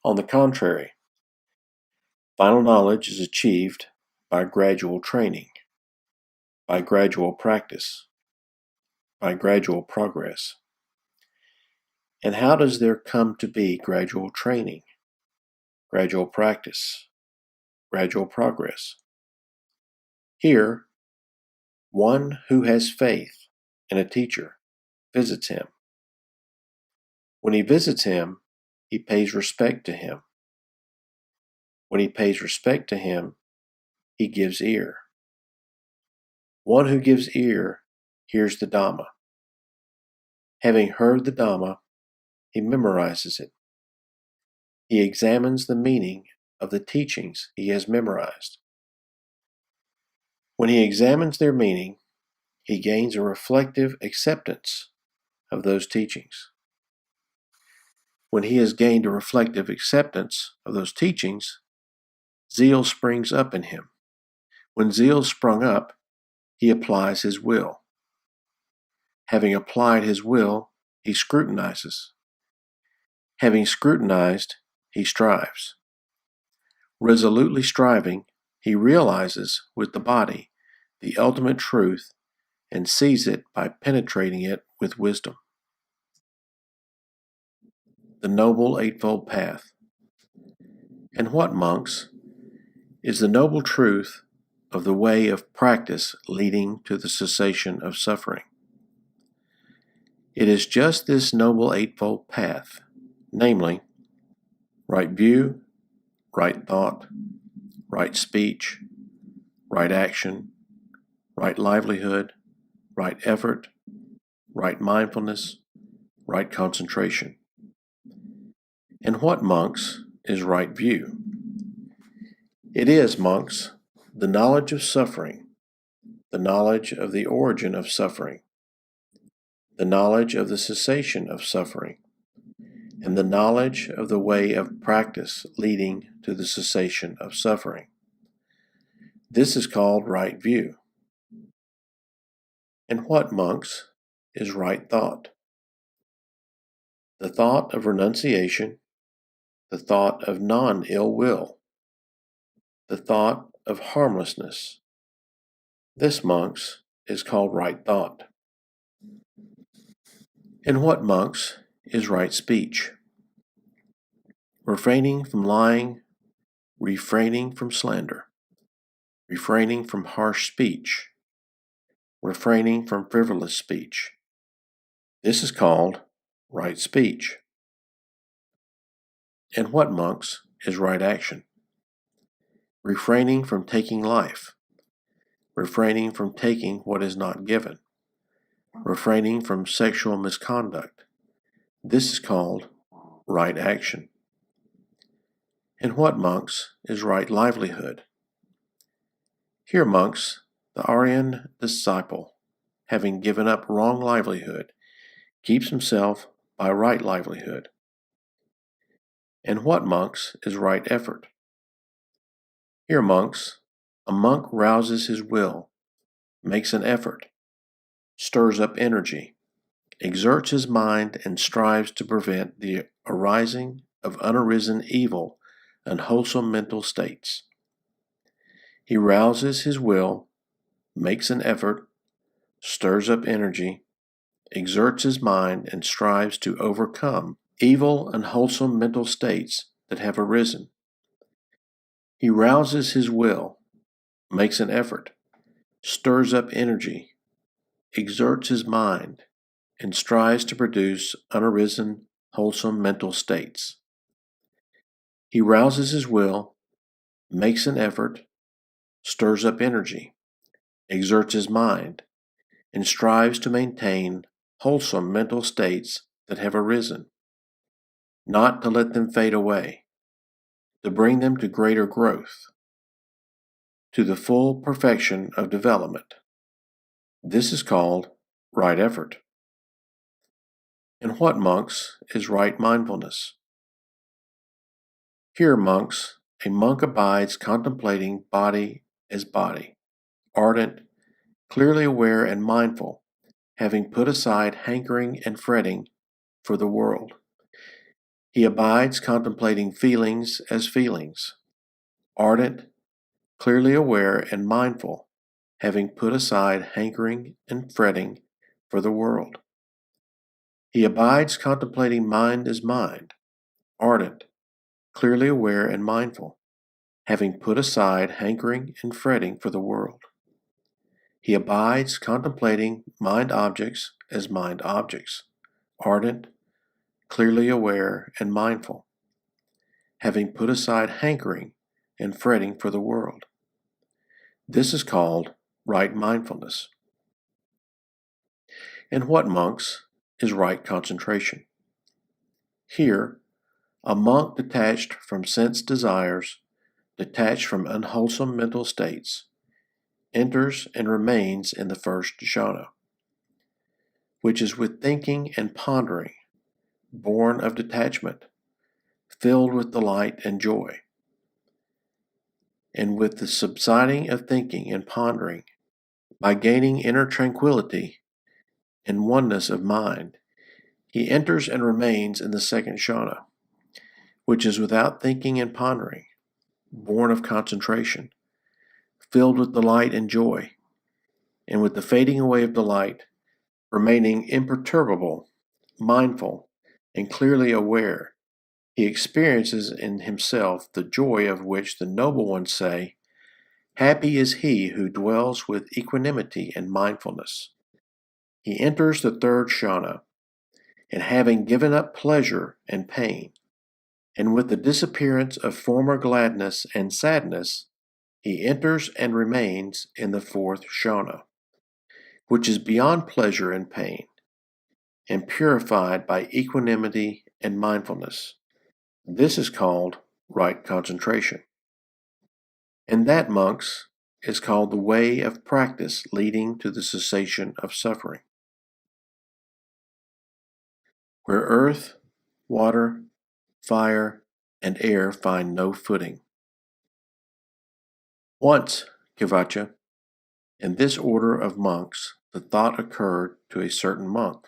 On the contrary, final knowledge is achieved by gradual training, by gradual practice, by gradual progress. And how does there come to be gradual training, gradual practice, gradual progress? Here, one who has faith in a teacher visits him. When he visits him, he pays respect to him. When he pays respect to him, he gives ear. One who gives ear hears the Dhamma. Having heard the Dhamma, he memorizes it. He examines the meaning of the teachings he has memorized. When he examines their meaning, he gains a reflective acceptance of those teachings. When he has gained a reflective acceptance of those teachings, zeal springs up in him. When zeal sprung up, he applies his will. Having applied his will, he scrutinizes. Having scrutinized, he strives. Resolutely striving, he realizes with the body the ultimate truth and sees it by penetrating it with wisdom. The Noble Eightfold Path. And what, monks, is the noble truth of the way of practice leading to the cessation of suffering? It is just this Noble Eightfold Path, namely, right view, right thought, right speech, right action, right livelihood, right effort, right mindfulness, right concentration. And what, monks, is right view? It is, monks, the knowledge of suffering, the knowledge of the origin of suffering, the knowledge of the cessation of suffering, and the knowledge of the way of practice leading to the cessation of suffering. This is called right view. And what, monks, is right thought? The thought of renunciation, the thought of non-ill will, the thought of harmlessness. This, monks, is called right thought. And what, monks, is right speech? Refraining from lying, refraining from slander, refraining from harsh speech, refraining from frivolous speech. This is called right speech. And what, monks, is right action? Refraining from taking life, refraining from taking what is not given, refraining from sexual misconduct. This is called right action. And what, monks, is right livelihood? Here, monks, the Aryan disciple, having given up wrong livelihood, keeps himself by right livelihood. And what, monks, is right effort? Here, monks, a monk rouses his will, makes an effort, stirs up energy, exerts his mind, and strives to prevent the arising of unarisen evil and wholesome mental states. He rouses his will, makes an effort, stirs up energy, exerts his mind, and strives to overcome evil, unwholesome mental states that have arisen. He rouses his will, makes an effort, stirs up energy, exerts his mind, and strives to produce unarisen, wholesome mental states. He rouses his will, makes an effort, stirs up energy, exerts his mind, and strives to maintain wholesome mental states that have arisen, not to let them fade away, to bring them to greater growth, to the full perfection of development. This is called right effort. And what, monks, is right mindfulness? Here, monks, a monk abides contemplating body as body, ardent, clearly aware and mindful, having put aside hankering and fretting for the world. He abides contemplating feelings as feelings, ardent, clearly aware and mindful, having put aside hankering and fretting for the world. He abides contemplating mind as mind, ardent, clearly aware and mindful, having put aside hankering and fretting for the world. He abides contemplating mind objects as mind objects, ardent, clearly aware and mindful, having put aside hankering and fretting for the world. This is called right mindfulness. And what, monks, is right concentration? Here, a monk detached from sense desires, detached from unwholesome mental states, enters and remains in the first jhana, which is with thinking and pondering, born of detachment, filled with delight and joy. And with the subsiding of thinking and pondering, by gaining inner tranquility and oneness of mind, he enters and remains in the second jhana, which is without thinking and pondering, born of concentration, filled with delight and joy, and with the fading away of delight, remaining imperturbable, mindful, and clearly aware, he experiences in himself the joy of which the noble ones say, "Happy is he who dwells with equanimity and mindfulness." He enters the third jhana, and having given up pleasure and pain, and with the disappearance of former gladness and sadness, he enters and remains in the fourth jhana, which is beyond pleasure and pain, and purified by equanimity and mindfulness. This is called right concentration. And that, monks, is called the way of practice leading to the cessation of suffering. Where earth, water, fire, and air find no footing. Once, Kivacha, in this order of monks, the thought occurred to a certain monk,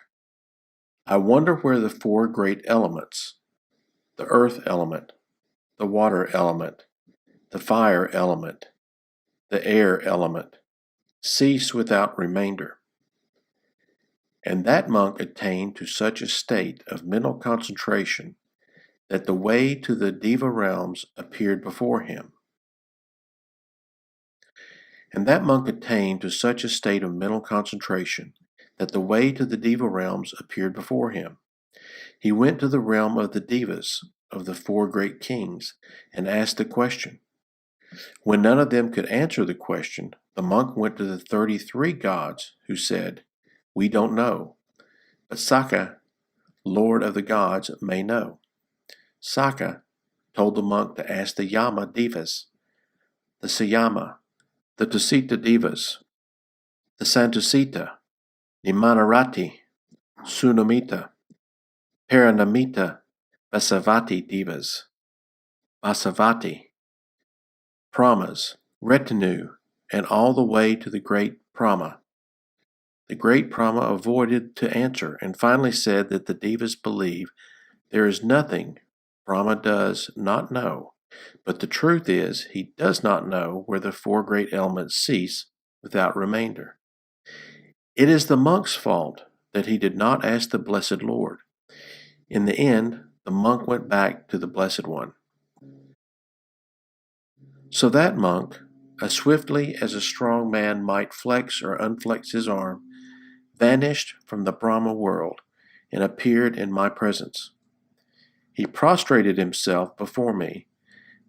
I wonder where the four great elements, the earth element, the water element, the fire element, the air element, cease without remainder. And that monk attained to such a state of mental concentration that the way to the Deva realms appeared before him. And that monk attained to such a state of mental concentration that the way to the Deva realms appeared before him. He went to the realm of the Devas, of the four great kings, and asked the question. When none of them could answer the question, the monk went to the 33 gods, who said, We don't know, but Sakka, Lord of the gods, may know. Sakka told the monk to ask the Yama Devas, the Sayama, the Tusita Devas, the Santusita, Nimanarati, Sunamita, Paranamita, Vasavati Devas, Vasavati, Pramas, retinue, and all the way to the great Brahma. The great Brahma avoided to answer and finally said that the Devas believe there is nothing Brahma does not know, But the truth is, he does not know where the four great elements cease without remainder. It is the monk's fault that he did not ask the Blessed Lord. In the end, the monk went back to the Blessed One. So that monk, as swiftly as a strong man might flex or unflex his arm, vanished from the Brahma world and appeared in my presence. He prostrated himself before me,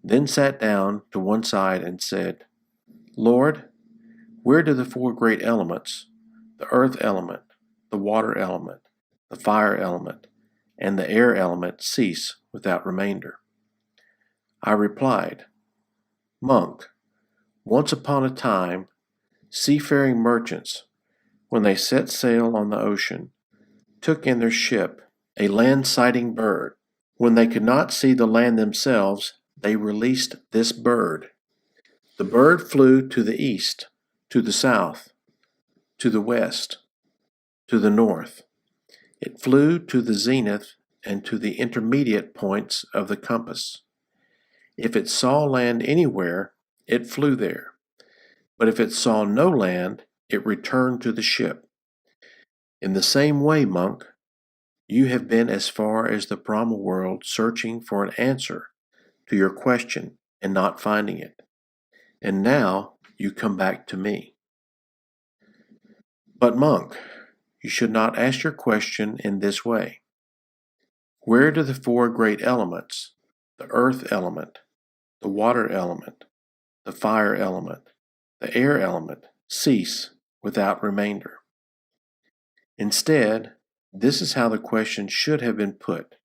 then sat down to one side and said, Lord, where do the four great elements, the earth element, the water element, the fire element, and the air element cease without remainder? I replied, Monk, once upon a time, seafaring merchants, when they set sail on the ocean, took in their ship a land-sighting bird. When they could not see the land themselves, they released this bird. The bird flew to the east, to the south, to the west, to the north. It flew to the zenith and to the intermediate points of the compass. If it saw land anywhere, it flew there. But if it saw no land, it returned to the ship. In the same way, monk, you have been as far as the Brahma world searching for an answer to your question and not finding it. And now you come back to me. But monk, you should not ask your question in this way. Where do the four great elements, the earth element, the water element, the fire element, the air element, cease without remainder? Instead, this is how the question should have been put.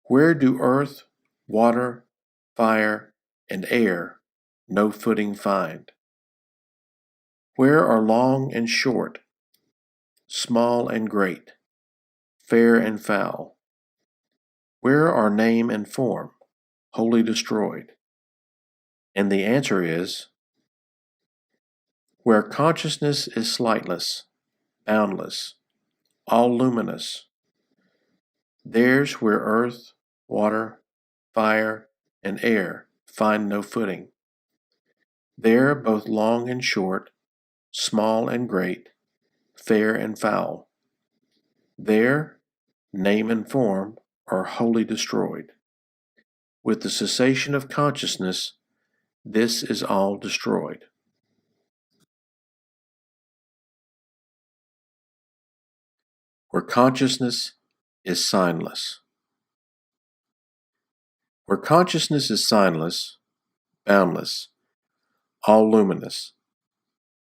Where do earth, water, fire, and air no footing find? Where are long and short, small and great, fair and foul? Where are name and form, wholly destroyed? And the answer is, where consciousness is slightless, boundless, all luminous, there's where earth, water, fire, and air find no footing. There both long and short, small and great, fair and foul. There, name and form are wholly destroyed. With the cessation of consciousness, this is all destroyed. Where consciousness is signless. Where consciousness is signless, boundless, all luminous,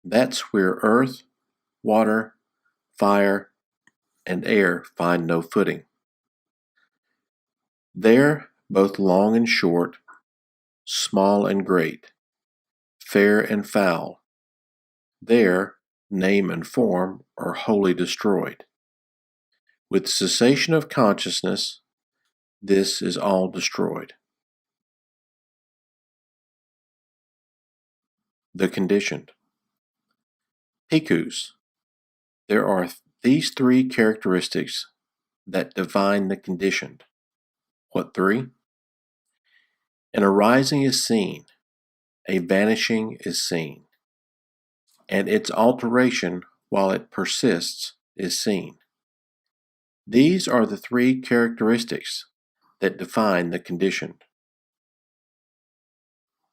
that's where earth, water, fire, and air find no footing. There, both long and short, small and great, fair and foul, there, name and form are wholly destroyed. With cessation of consciousness, this is all destroyed. The conditioned. Bhikkhus, there are these three characteristics that define the conditioned. What three? An arising is seen, a vanishing is seen, and its alteration while it persists is seen. These are the three characteristics that define the conditioned.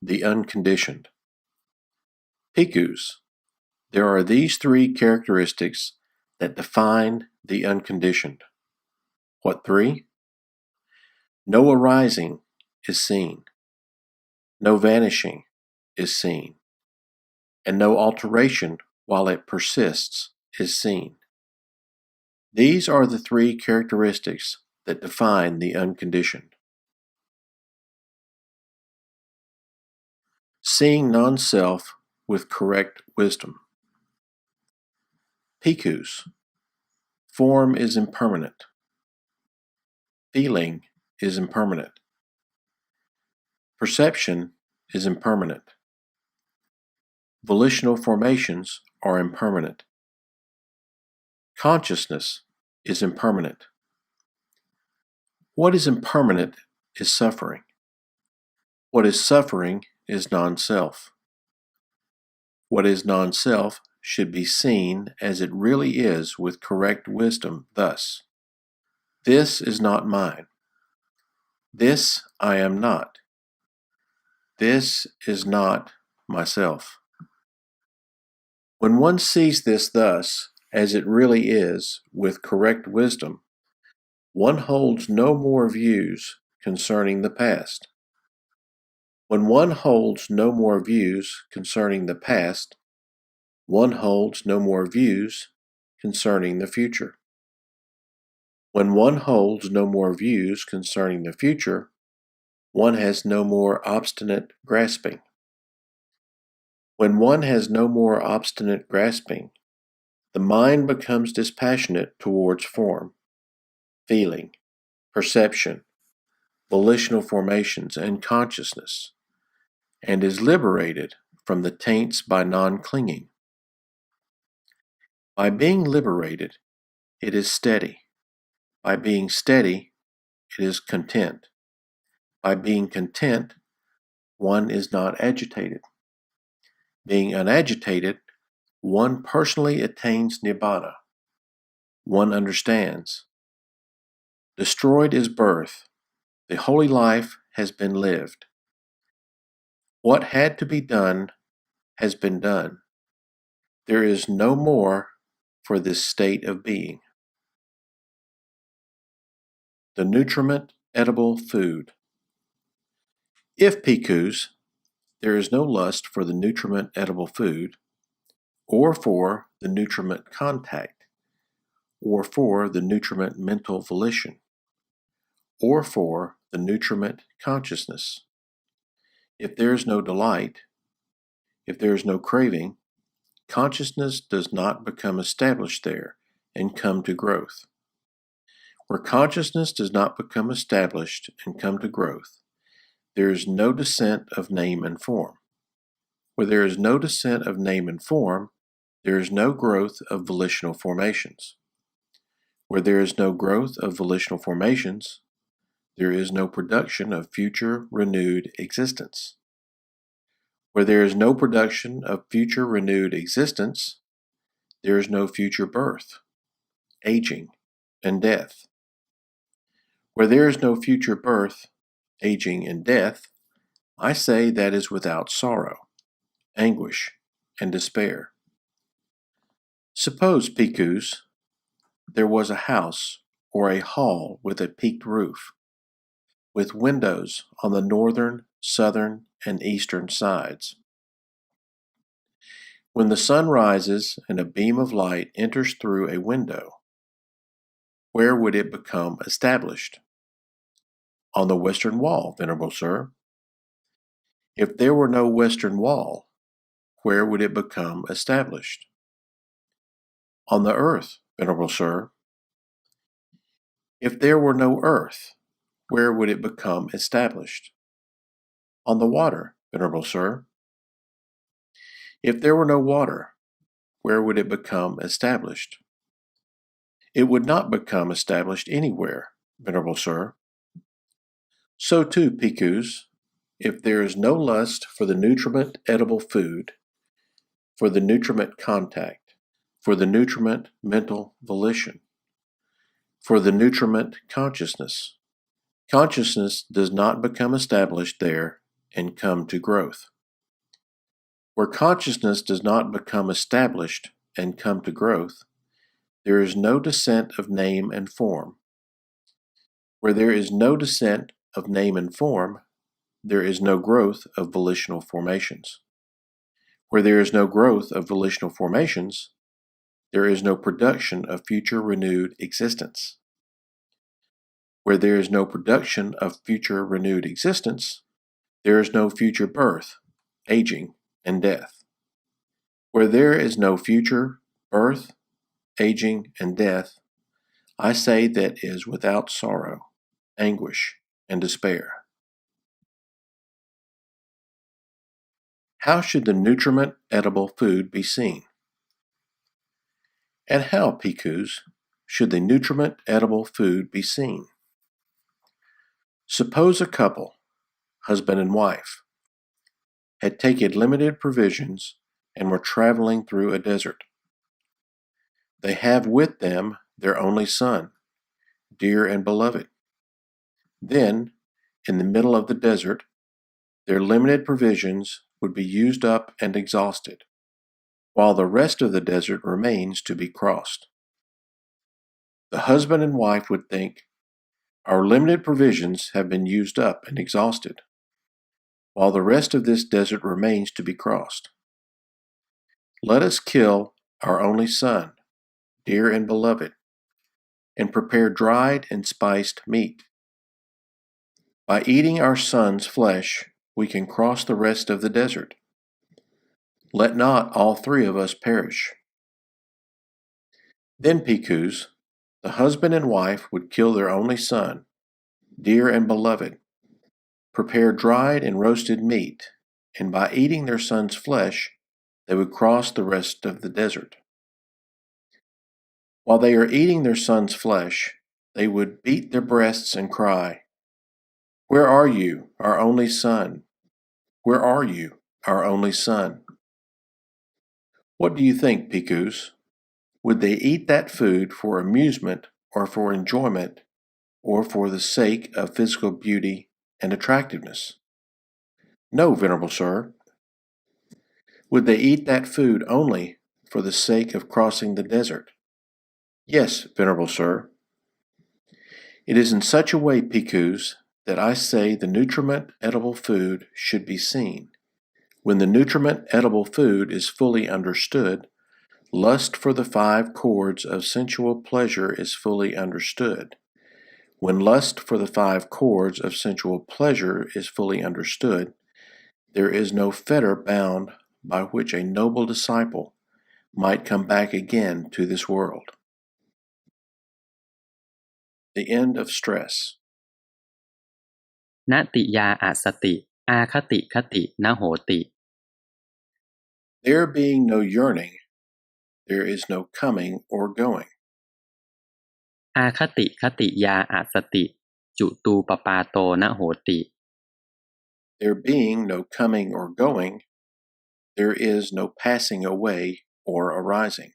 The unconditioned. Bhikkhus, there are these three characteristics that define the unconditioned. What three? No arising is seen, no vanishing is seen, and no alteration while it persists is seen. These are the three characteristics that define the unconditioned. Seeing non-self with correct wisdom. Bhikkhus, form is impermanent. Feeling is impermanent. Perception is impermanent. Volitional formations are impermanent. Consciousness is impermanent. What is impermanent is suffering. What is suffering is non-self. What is non-self should be seen as it really is with correct wisdom thus: this is not mine. This I am not. This is not myself. When one sees this thus, as it really is, with correct wisdom, one holds no more views concerning the past. When one holds no more views concerning the past, one holds no more views concerning the future. When one holds no more views concerning the future, one has no more obstinate grasping. When one has no more obstinate grasping, the mind becomes dispassionate towards form, feeling, perception, volitional formations, and consciousness, and is liberated from the taints by non-clinging. By being liberated, it is steady. By being steady, it is content. By being content, one is not agitated. Being unagitated, one personally attains Nibbana. One understands. Destroyed is birth. The holy life has been lived. What had to be done has been done. There is no more for this state of being. The nutriment edible food. If bhikkhus, there is no lust for the nutriment edible food, or for the nutriment contact, or for the nutriment mental volition, or for the nutriment consciousness. If there is no delight, if there is no craving, consciousness does not become established there and come to growth. Where consciousness does not become established and come to growth, there is no descent of name and form. Where there is no descent of name and form, there is no growth of volitional formations. Where there is no growth of volitional formations, there is no production of future renewed existence. Where there is no production of future renewed existence, there is no future birth, aging, and death. Where there is no future birth, aging, and death, I say that is without sorrow, anguish, and despair. Suppose, bhikkhus, there was a house or a hall with a peaked roof, with windows on the northern, southern, and eastern sides. When the sun rises and a beam of light enters through a window, where would it become established? On the western wall, Venerable Sir. If there were no western wall, where would it become established? On the earth, Venerable Sir. If there were no earth, where would it become established? On the water, Venerable Sir. If there were no water, where would it become established? It would not become established anywhere, Venerable Sir. So too, bhikkhus, if there is no lust for the nutriment edible food, for the nutriment contact, for the nutriment mental volition, for the nutriment consciousness, consciousness does not become established there and come to growth. Where consciousness does not become established and come to growth, there is no descent of name and form. Where there is no descent of name and form, there is no growth of volitional formations. Where there is no growth of volitional formations, there is no production of future renewed existence. Where there is no production of future renewed existence, there is no future birth, aging, and death. Where there is no future birth, aging, and death, I say that is without sorrow, anguish, and despair. How should the nutriment edible food be seen? And how, bhikkhus, should the nutriment edible food be seen? Suppose a couple, husband and wife, had taken limited provisions and were traveling through a desert. They have with them their only son, dear and beloved. Then, in the middle of the desert, their limited provisions would be used up and exhausted, while the rest of the desert remains to be crossed. The husband and wife would think, our limited provisions have been used up and exhausted, while the rest of this desert remains to be crossed. Let us kill our only son, dear and beloved, and prepare dried and spiced meat. By eating our son's flesh, we can cross the rest of the desert. Let not all three of us perish. Then, Bhikkhus, the husband and wife would kill their only son, dear and beloved, prepare dried and roasted meat, and by eating their son's flesh, they would cross the rest of the desert. While they are eating their son's flesh, they would beat their breasts and cry, "Where are you, our only son? Where are you, our only son?" What do you think, Bhikkhus? Would they eat that food for amusement or for enjoyment or for the sake of physical beauty and attractiveness? No, Venerable Sir. Would they eat that food only for the sake of crossing the desert? Yes, Venerable Sir. It is in such a way, Bhikkhus, that I say the nutriment edible food should be seen. When the nutriment edible food is fully understood, lust for the 5 chords of sensual pleasure is fully understood. When lust for the 5 chords of sensual pleasure is fully understood, there is no fetter bound by which a noble disciple might come back again to this world. The end of stress. นติยาอสติอาคติคตินโหติ There being no yearning, there is no coming or going. อาคติคติยาอสติจุตูปปาโตนโหติ There being no coming or going, there is no passing away or arising.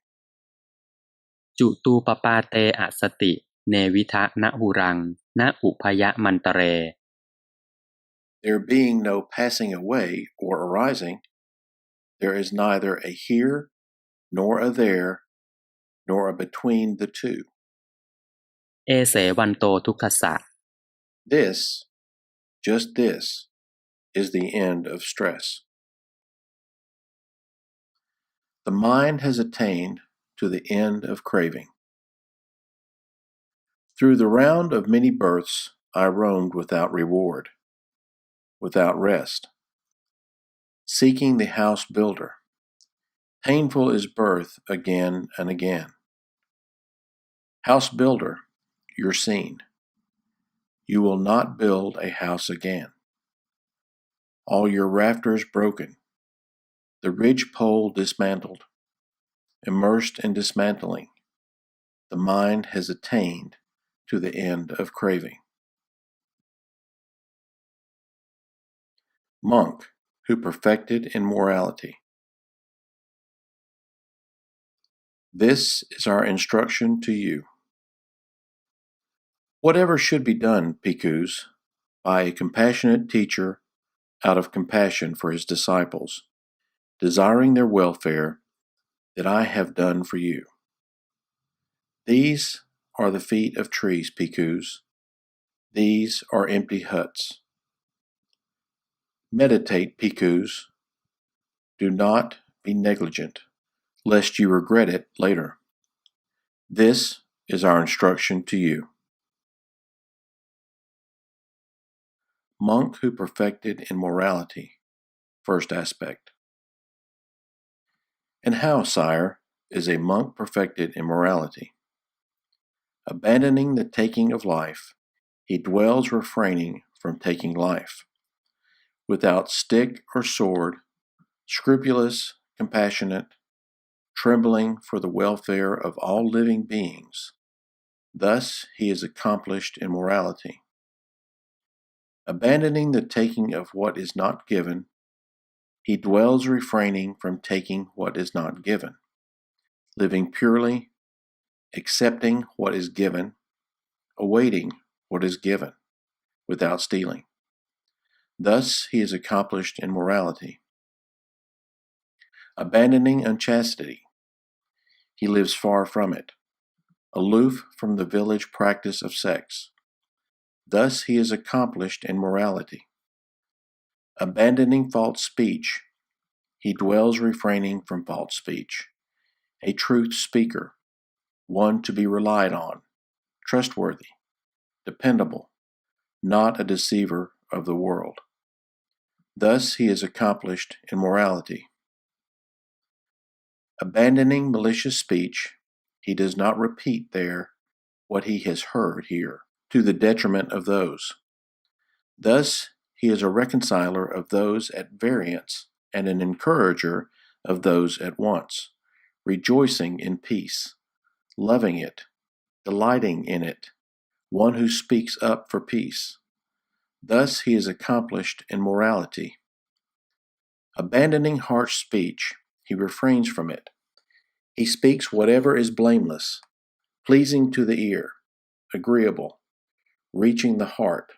จุตูปปาเตอสติเนวิทะนหุรังนอุพยมันตเร There being no passing away or arising, there is neither a here, nor a there, nor a between the two. เอเสวันโตทุกขสะ This, just this, is the end of stress. The mind has attained to the end of craving. Through the round of many births, I roamed without reward, without rest, seeking the house builder. Painful is birth again and again. House builder, you're seen. You will not build a house again. All your rafters broken, the ridge pole dismantled, immersed in dismantling, the mind has attained to the end of craving. Monk who perfected in morality. This is our instruction to you. Whatever should be done, Bhikkhus, by a compassionate teacher out of compassion for his disciples, desiring their welfare, that I have done for you. These are the feet of trees, Bhikkhus. These are empty huts. Meditate, Bhikkhus. Do not be negligent, lest you regret it later. This is our instruction to you. Monk who perfected in morality. First aspect. And how, sire, is a monk perfected in morality? Abandoning the taking of life, he dwells refraining from taking life. Without stick or sword, scrupulous, compassionate, trembling for the welfare of all living beings. Thus he is accomplished in morality. Abandoning the taking of what is not given, he dwells refraining from taking what is not given, living purely, accepting what is given, awaiting what is given, without stealing. Thus he is accomplished in morality. Abandoning unchastity, he lives far from it, aloof from the village practice of sex. Thus he is accomplished in morality. Abandoning false speech, he dwells refraining from false speech, a truth speaker, one to be relied on, trustworthy, dependable, not a deceiver of the world. Thus he is accomplished in morality. Abandoning malicious speech, he does not repeat there what he has heard here, to the detriment of those. Thus he is a reconciler of those at variance and an encourager of those at once, rejoicing in peace, loving it, delighting in it, one who speaks up for peace. Thus he is accomplished in morality. Abandoning harsh speech, he refrains from it. He speaks whatever is blameless, pleasing to the ear, agreeable, reaching the heart,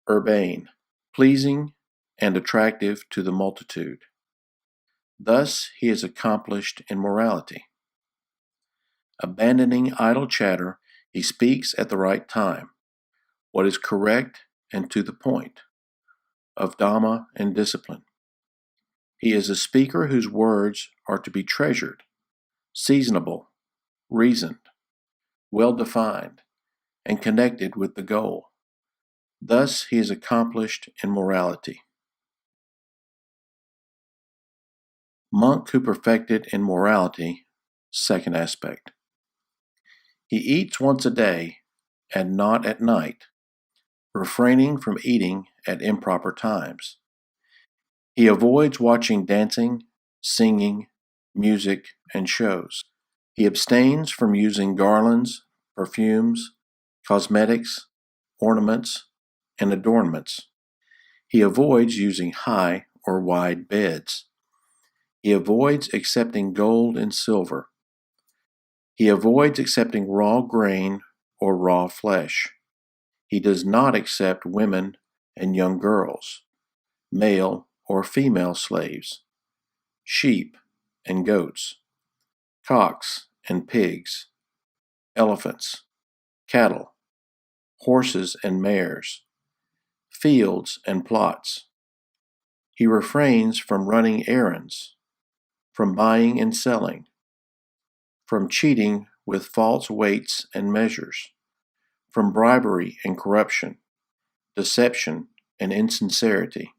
urbane, pleasing and attractive to the multitude. Thus he is accomplished in morality. Abandoning idle chatter, he speaks at the right time, what is correct and to the point, of Dhamma and discipline. He is a speaker whose words are to be treasured, seasonable, reasoned, well-defined, and connected with the goal. Thus he is accomplished in morality. Monk who perfected in morality, second aspect. He eats once a day and not at night, refraining from eating at improper times. He avoids watching dancing, singing, music, and shows. He abstains from using garlands, perfumes, cosmetics, ornaments, and adornments. He avoids using high or wide beds. He avoids accepting gold and silver. He avoids accepting raw grain or raw flesh. He does not accept women and young girls, male or female slaves, sheep and goats, cocks and pigs, elephants, cattle, horses and mares, fields and plots. He refrains from running errands, from buying and selling, from cheating with false weights and measures, from bribery and corruption, deception and insincerity,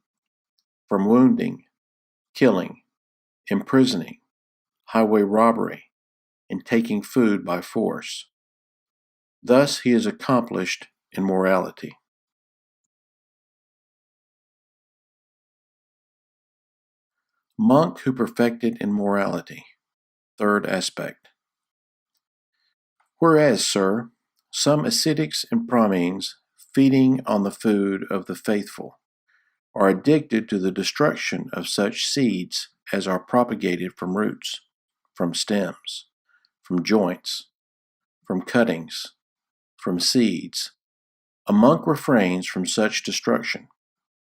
from wounding, killing, imprisoning, highway robbery, and taking food by force. Thus he is accomplished in morality. Monk who perfected in morality, third aspect. Whereas, sir, some ascetics and brahmins, feeding on the food of the faithful, are addicted to the destruction of such seeds as are propagated from roots, from stems, from joints, from cuttings, from seeds. A monk refrains from such destruction.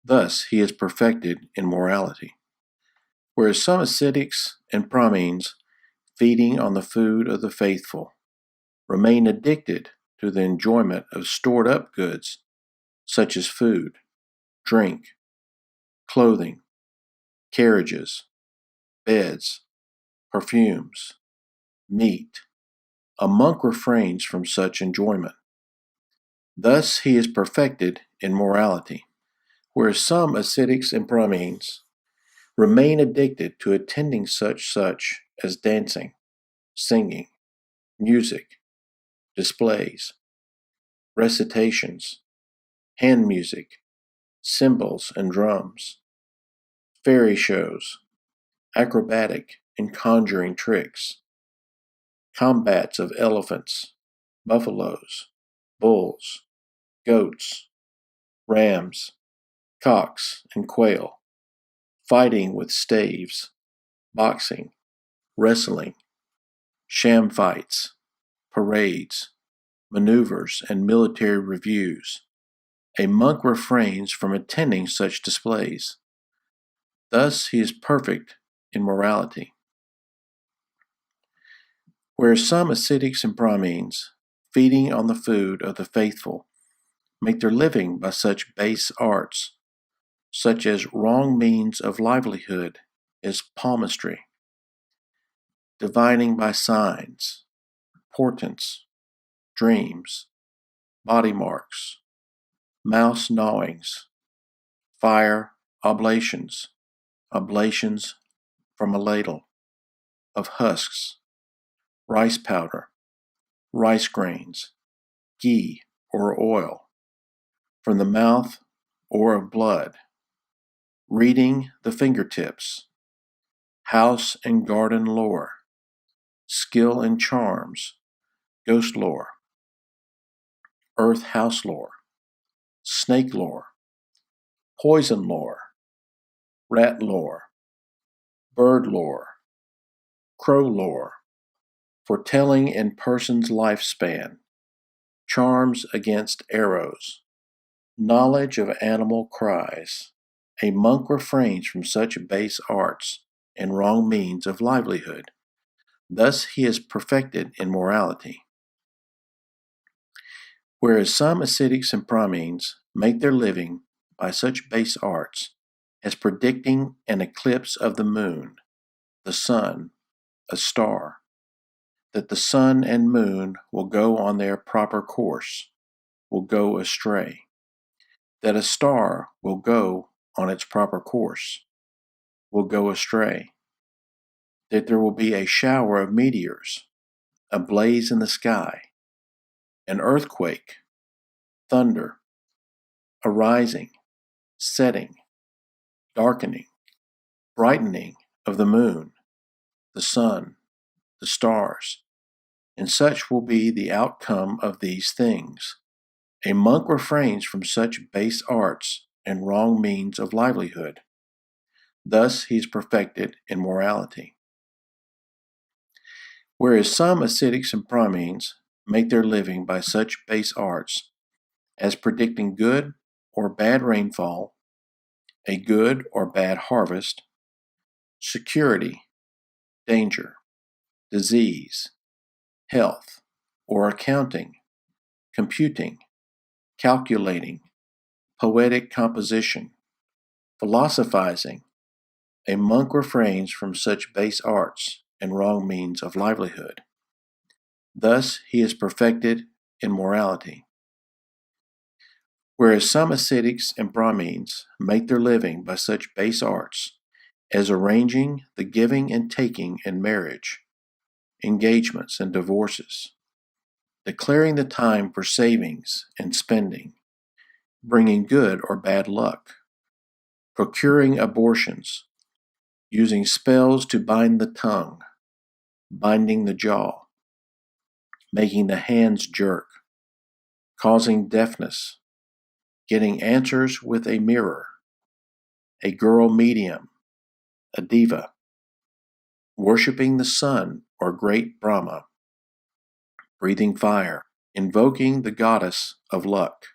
Thus he is perfected in morality. Whereas some ascetics and brahmins, feeding on the food of the faithful, remain addicted to the enjoyment of stored up goods such as food, drink, clothing, carriages, beds, perfumes, meat. A monk refrains from such enjoyment. Thus he is perfected in morality. Whereas some ascetics and brahmins remain addicted to attending such as dancing, singing, music, displays, recitations, hand music, cymbals and drums, fairy shows, acrobatic and conjuring tricks, combats of elephants, buffaloes, bulls, goats, rams, cocks, and quail, fighting with staves, boxing, wrestling, sham fights, parades, maneuvers, and military reviews. A monk refrains from attending such displays. Thus he is perfect in morality. Whereas some ascetics and Brahmins, feeding on the food of the faithful, make their living by such base arts, such as wrong means of livelihood as palmistry, divining by signs, portents, dreams, body marks, mouse gnawings, fire oblations, oblations from a ladle, of husks, rice powder, rice grains, ghee or oil, from the mouth or of blood, reading the fingertips, house and garden lore, skill and charms, ghost lore, earth house lore, snake lore, poison lore, rat lore, bird lore, crow lore, foretelling in person's lifespan, charms against arrows, knowledge of animal cries. A monk refrains from such base arts and wrong means of livelihood. Thus he is perfected in morality. Whereas some ascetics and Brahmins make their living by such base arts as predicting an eclipse of the moon, the sun, a star, that the sun and moon will go on their proper course, will go astray, that a star will go on its proper course, will go astray, that there will be a shower of meteors, a blaze in the sky, an earthquake, thunder, a rising, setting, darkening, brightening of the moon, the sun, the stars, and such will be the outcome of these things. A monk refrains from such base arts and wrong means of livelihood. Thus he is perfected in morality. Whereas some ascetics and Brahmins make their living by such base arts as predicting good or bad rainfall, a good or bad harvest, security, danger, disease, health, or accounting, computing, calculating, poetic composition, philosophizing, a monk refrains from such base arts and wrong means of livelihood. Thus he is perfected in morality. Whereas some ascetics and Brahmins make their living by such base arts as arranging the giving and taking in marriage, engagements and divorces, declaring the time for savings and spending, bringing good or bad luck, procuring abortions, using spells to bind the tongue, binding the jaw, making the hands jerk, causing deafness, getting answers with a mirror, a girl medium, a diva, worshiping the sun or great Brahma, breathing fire, invoking the goddess of luck.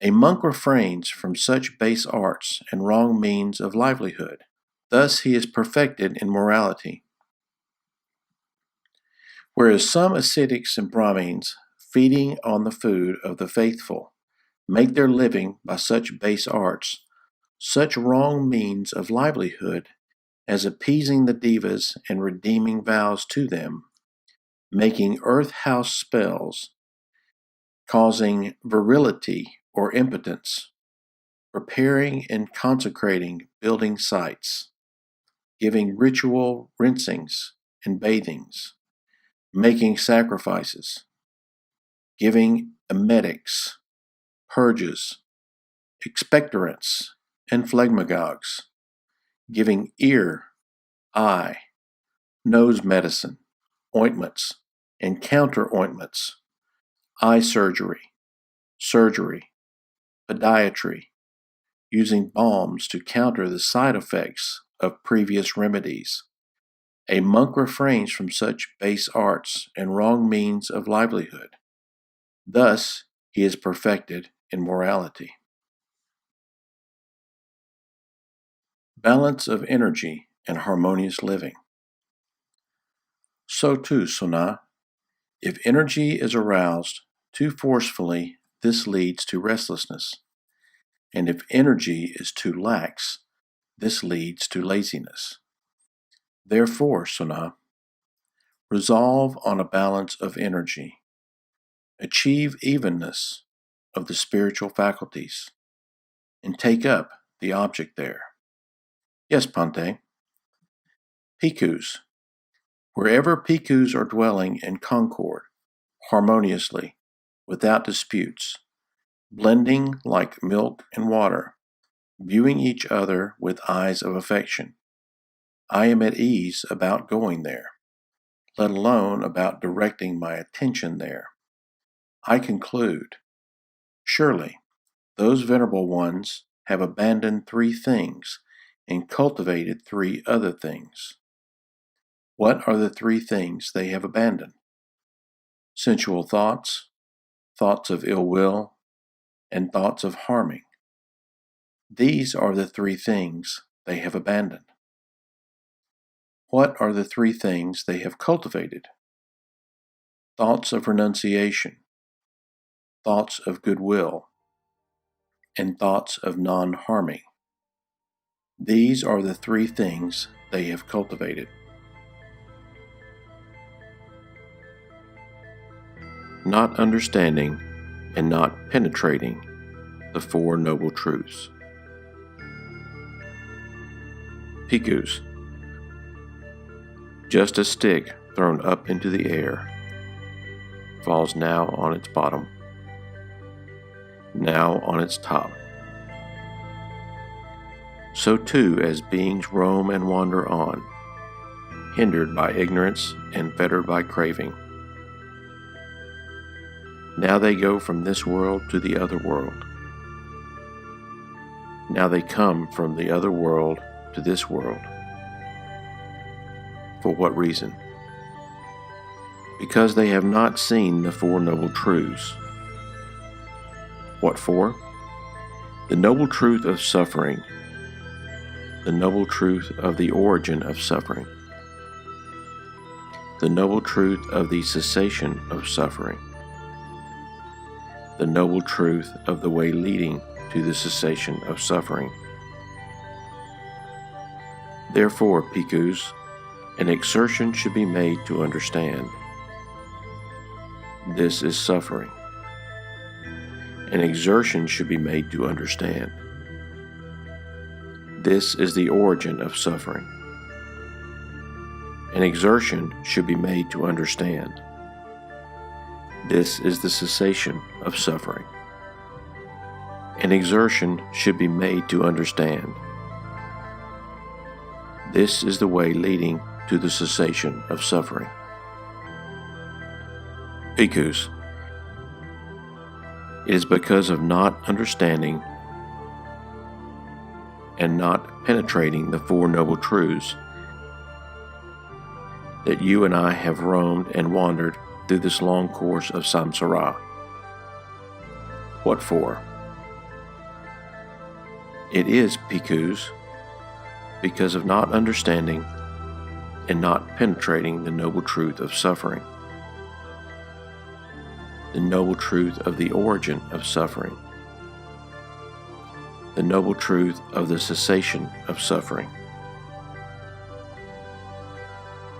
A monk refrains from such base arts and wrong means of livelihood. Thus he is perfected in morality. Whereas some ascetics and Brahmins, feeding on the food of the faithful, make their living by such base arts, such wrong means of livelihood as appeasing the devas and redeeming vows to them, making earth house spells, causing virility or impotence, preparing and consecrating building sites, giving ritual rinsings and bathings, making sacrifices, giving emetics, purges, expectorants, and phlegmagogues, giving ear, eye, nose medicine, ointments, and counter ointments, eye surgery, podiatry, using balms to counter the side effects of previous remedies. A monk refrains from such base arts and wrong means of livelihood. Thus, he is perfected in morality. Balance of energy and harmonious living. So too, Sona, if energy is aroused too forcefully, this leads to restlessness. And if energy is too lax, this leads to laziness. Therefore, Sona, resolve on a balance of energy. Achieve evenness of the spiritual faculties, and take up the object there. Yes, Pante. Bhikkhus. Wherever bhikkhus are dwelling in concord, harmoniously, without disputes, blending like milk and water, viewing each other with eyes of affection, I am at ease about going there, let alone about directing my attention there. I conclude, surely those venerable ones have abandoned 3 things and cultivated 3 other things. What are the 3 things they have abandoned? Sensual thoughts, thoughts of ill will, and thoughts of harming. These are the 3 things they have abandoned. What are the 3 things they have cultivated? Thoughts of renunciation, thoughts of goodwill, and thoughts of non-harming. These are the 3 things they have cultivated. Not understanding and not penetrating the 4 Noble Truths. Bhikkhus. Just a stick thrown up into the air falls now on its bottom, now on its top. So too as beings roam and wander on, hindered by ignorance and fettered by craving. Now they go from this world to the other world. Now they come from the other world to this world. For what reason? Because they have not seen the 4 Noble Truths. What for? The Noble Truth of suffering, the Noble Truth of the origin of suffering, the Noble Truth of the cessation of suffering, the Noble Truth of the way leading to the cessation of suffering. Therefore, Bhikkhus, an exertion should be made to understand. This is suffering. An exertion should be made to understand. This is the origin of suffering. An exertion should be made to understand. This is the cessation of suffering. An exertion should be made to understand. This is the way leading to the cessation of suffering. Bhikkhus. It is because of not understanding and not penetrating the 4 Noble Truths that you and I have roamed and wandered through this long course of samsara. What for? It is, Bhikkhus, because of not understanding and not penetrating the Noble Truth of suffering, the Noble Truth of the origin of suffering, the Noble Truth of the cessation of suffering,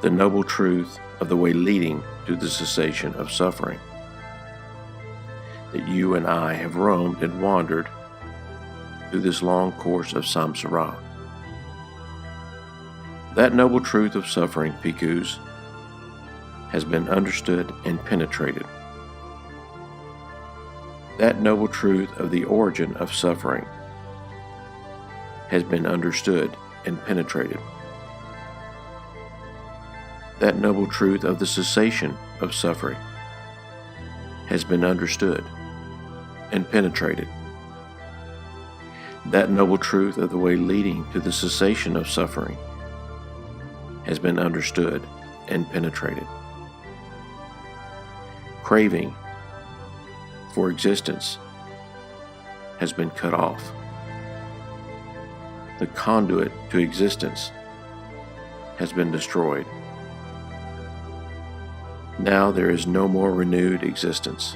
the Noble Truth of the way leading to the cessation of suffering, that you and I have roamed and wandered through this long course of samsara. That Noble Truth of suffering, Bhikkhus, has been understood and penetrated. That Noble Truth of the origin of suffering has been understood and penetrated. That Noble Truth of the cessation of suffering has been understood and penetrated. That noble truth of the way leading to the cessation of suffering has been understood and penetrated. Craving for existence has been cut off. The conduit to existence has been destroyed. Now there is no more renewed existence.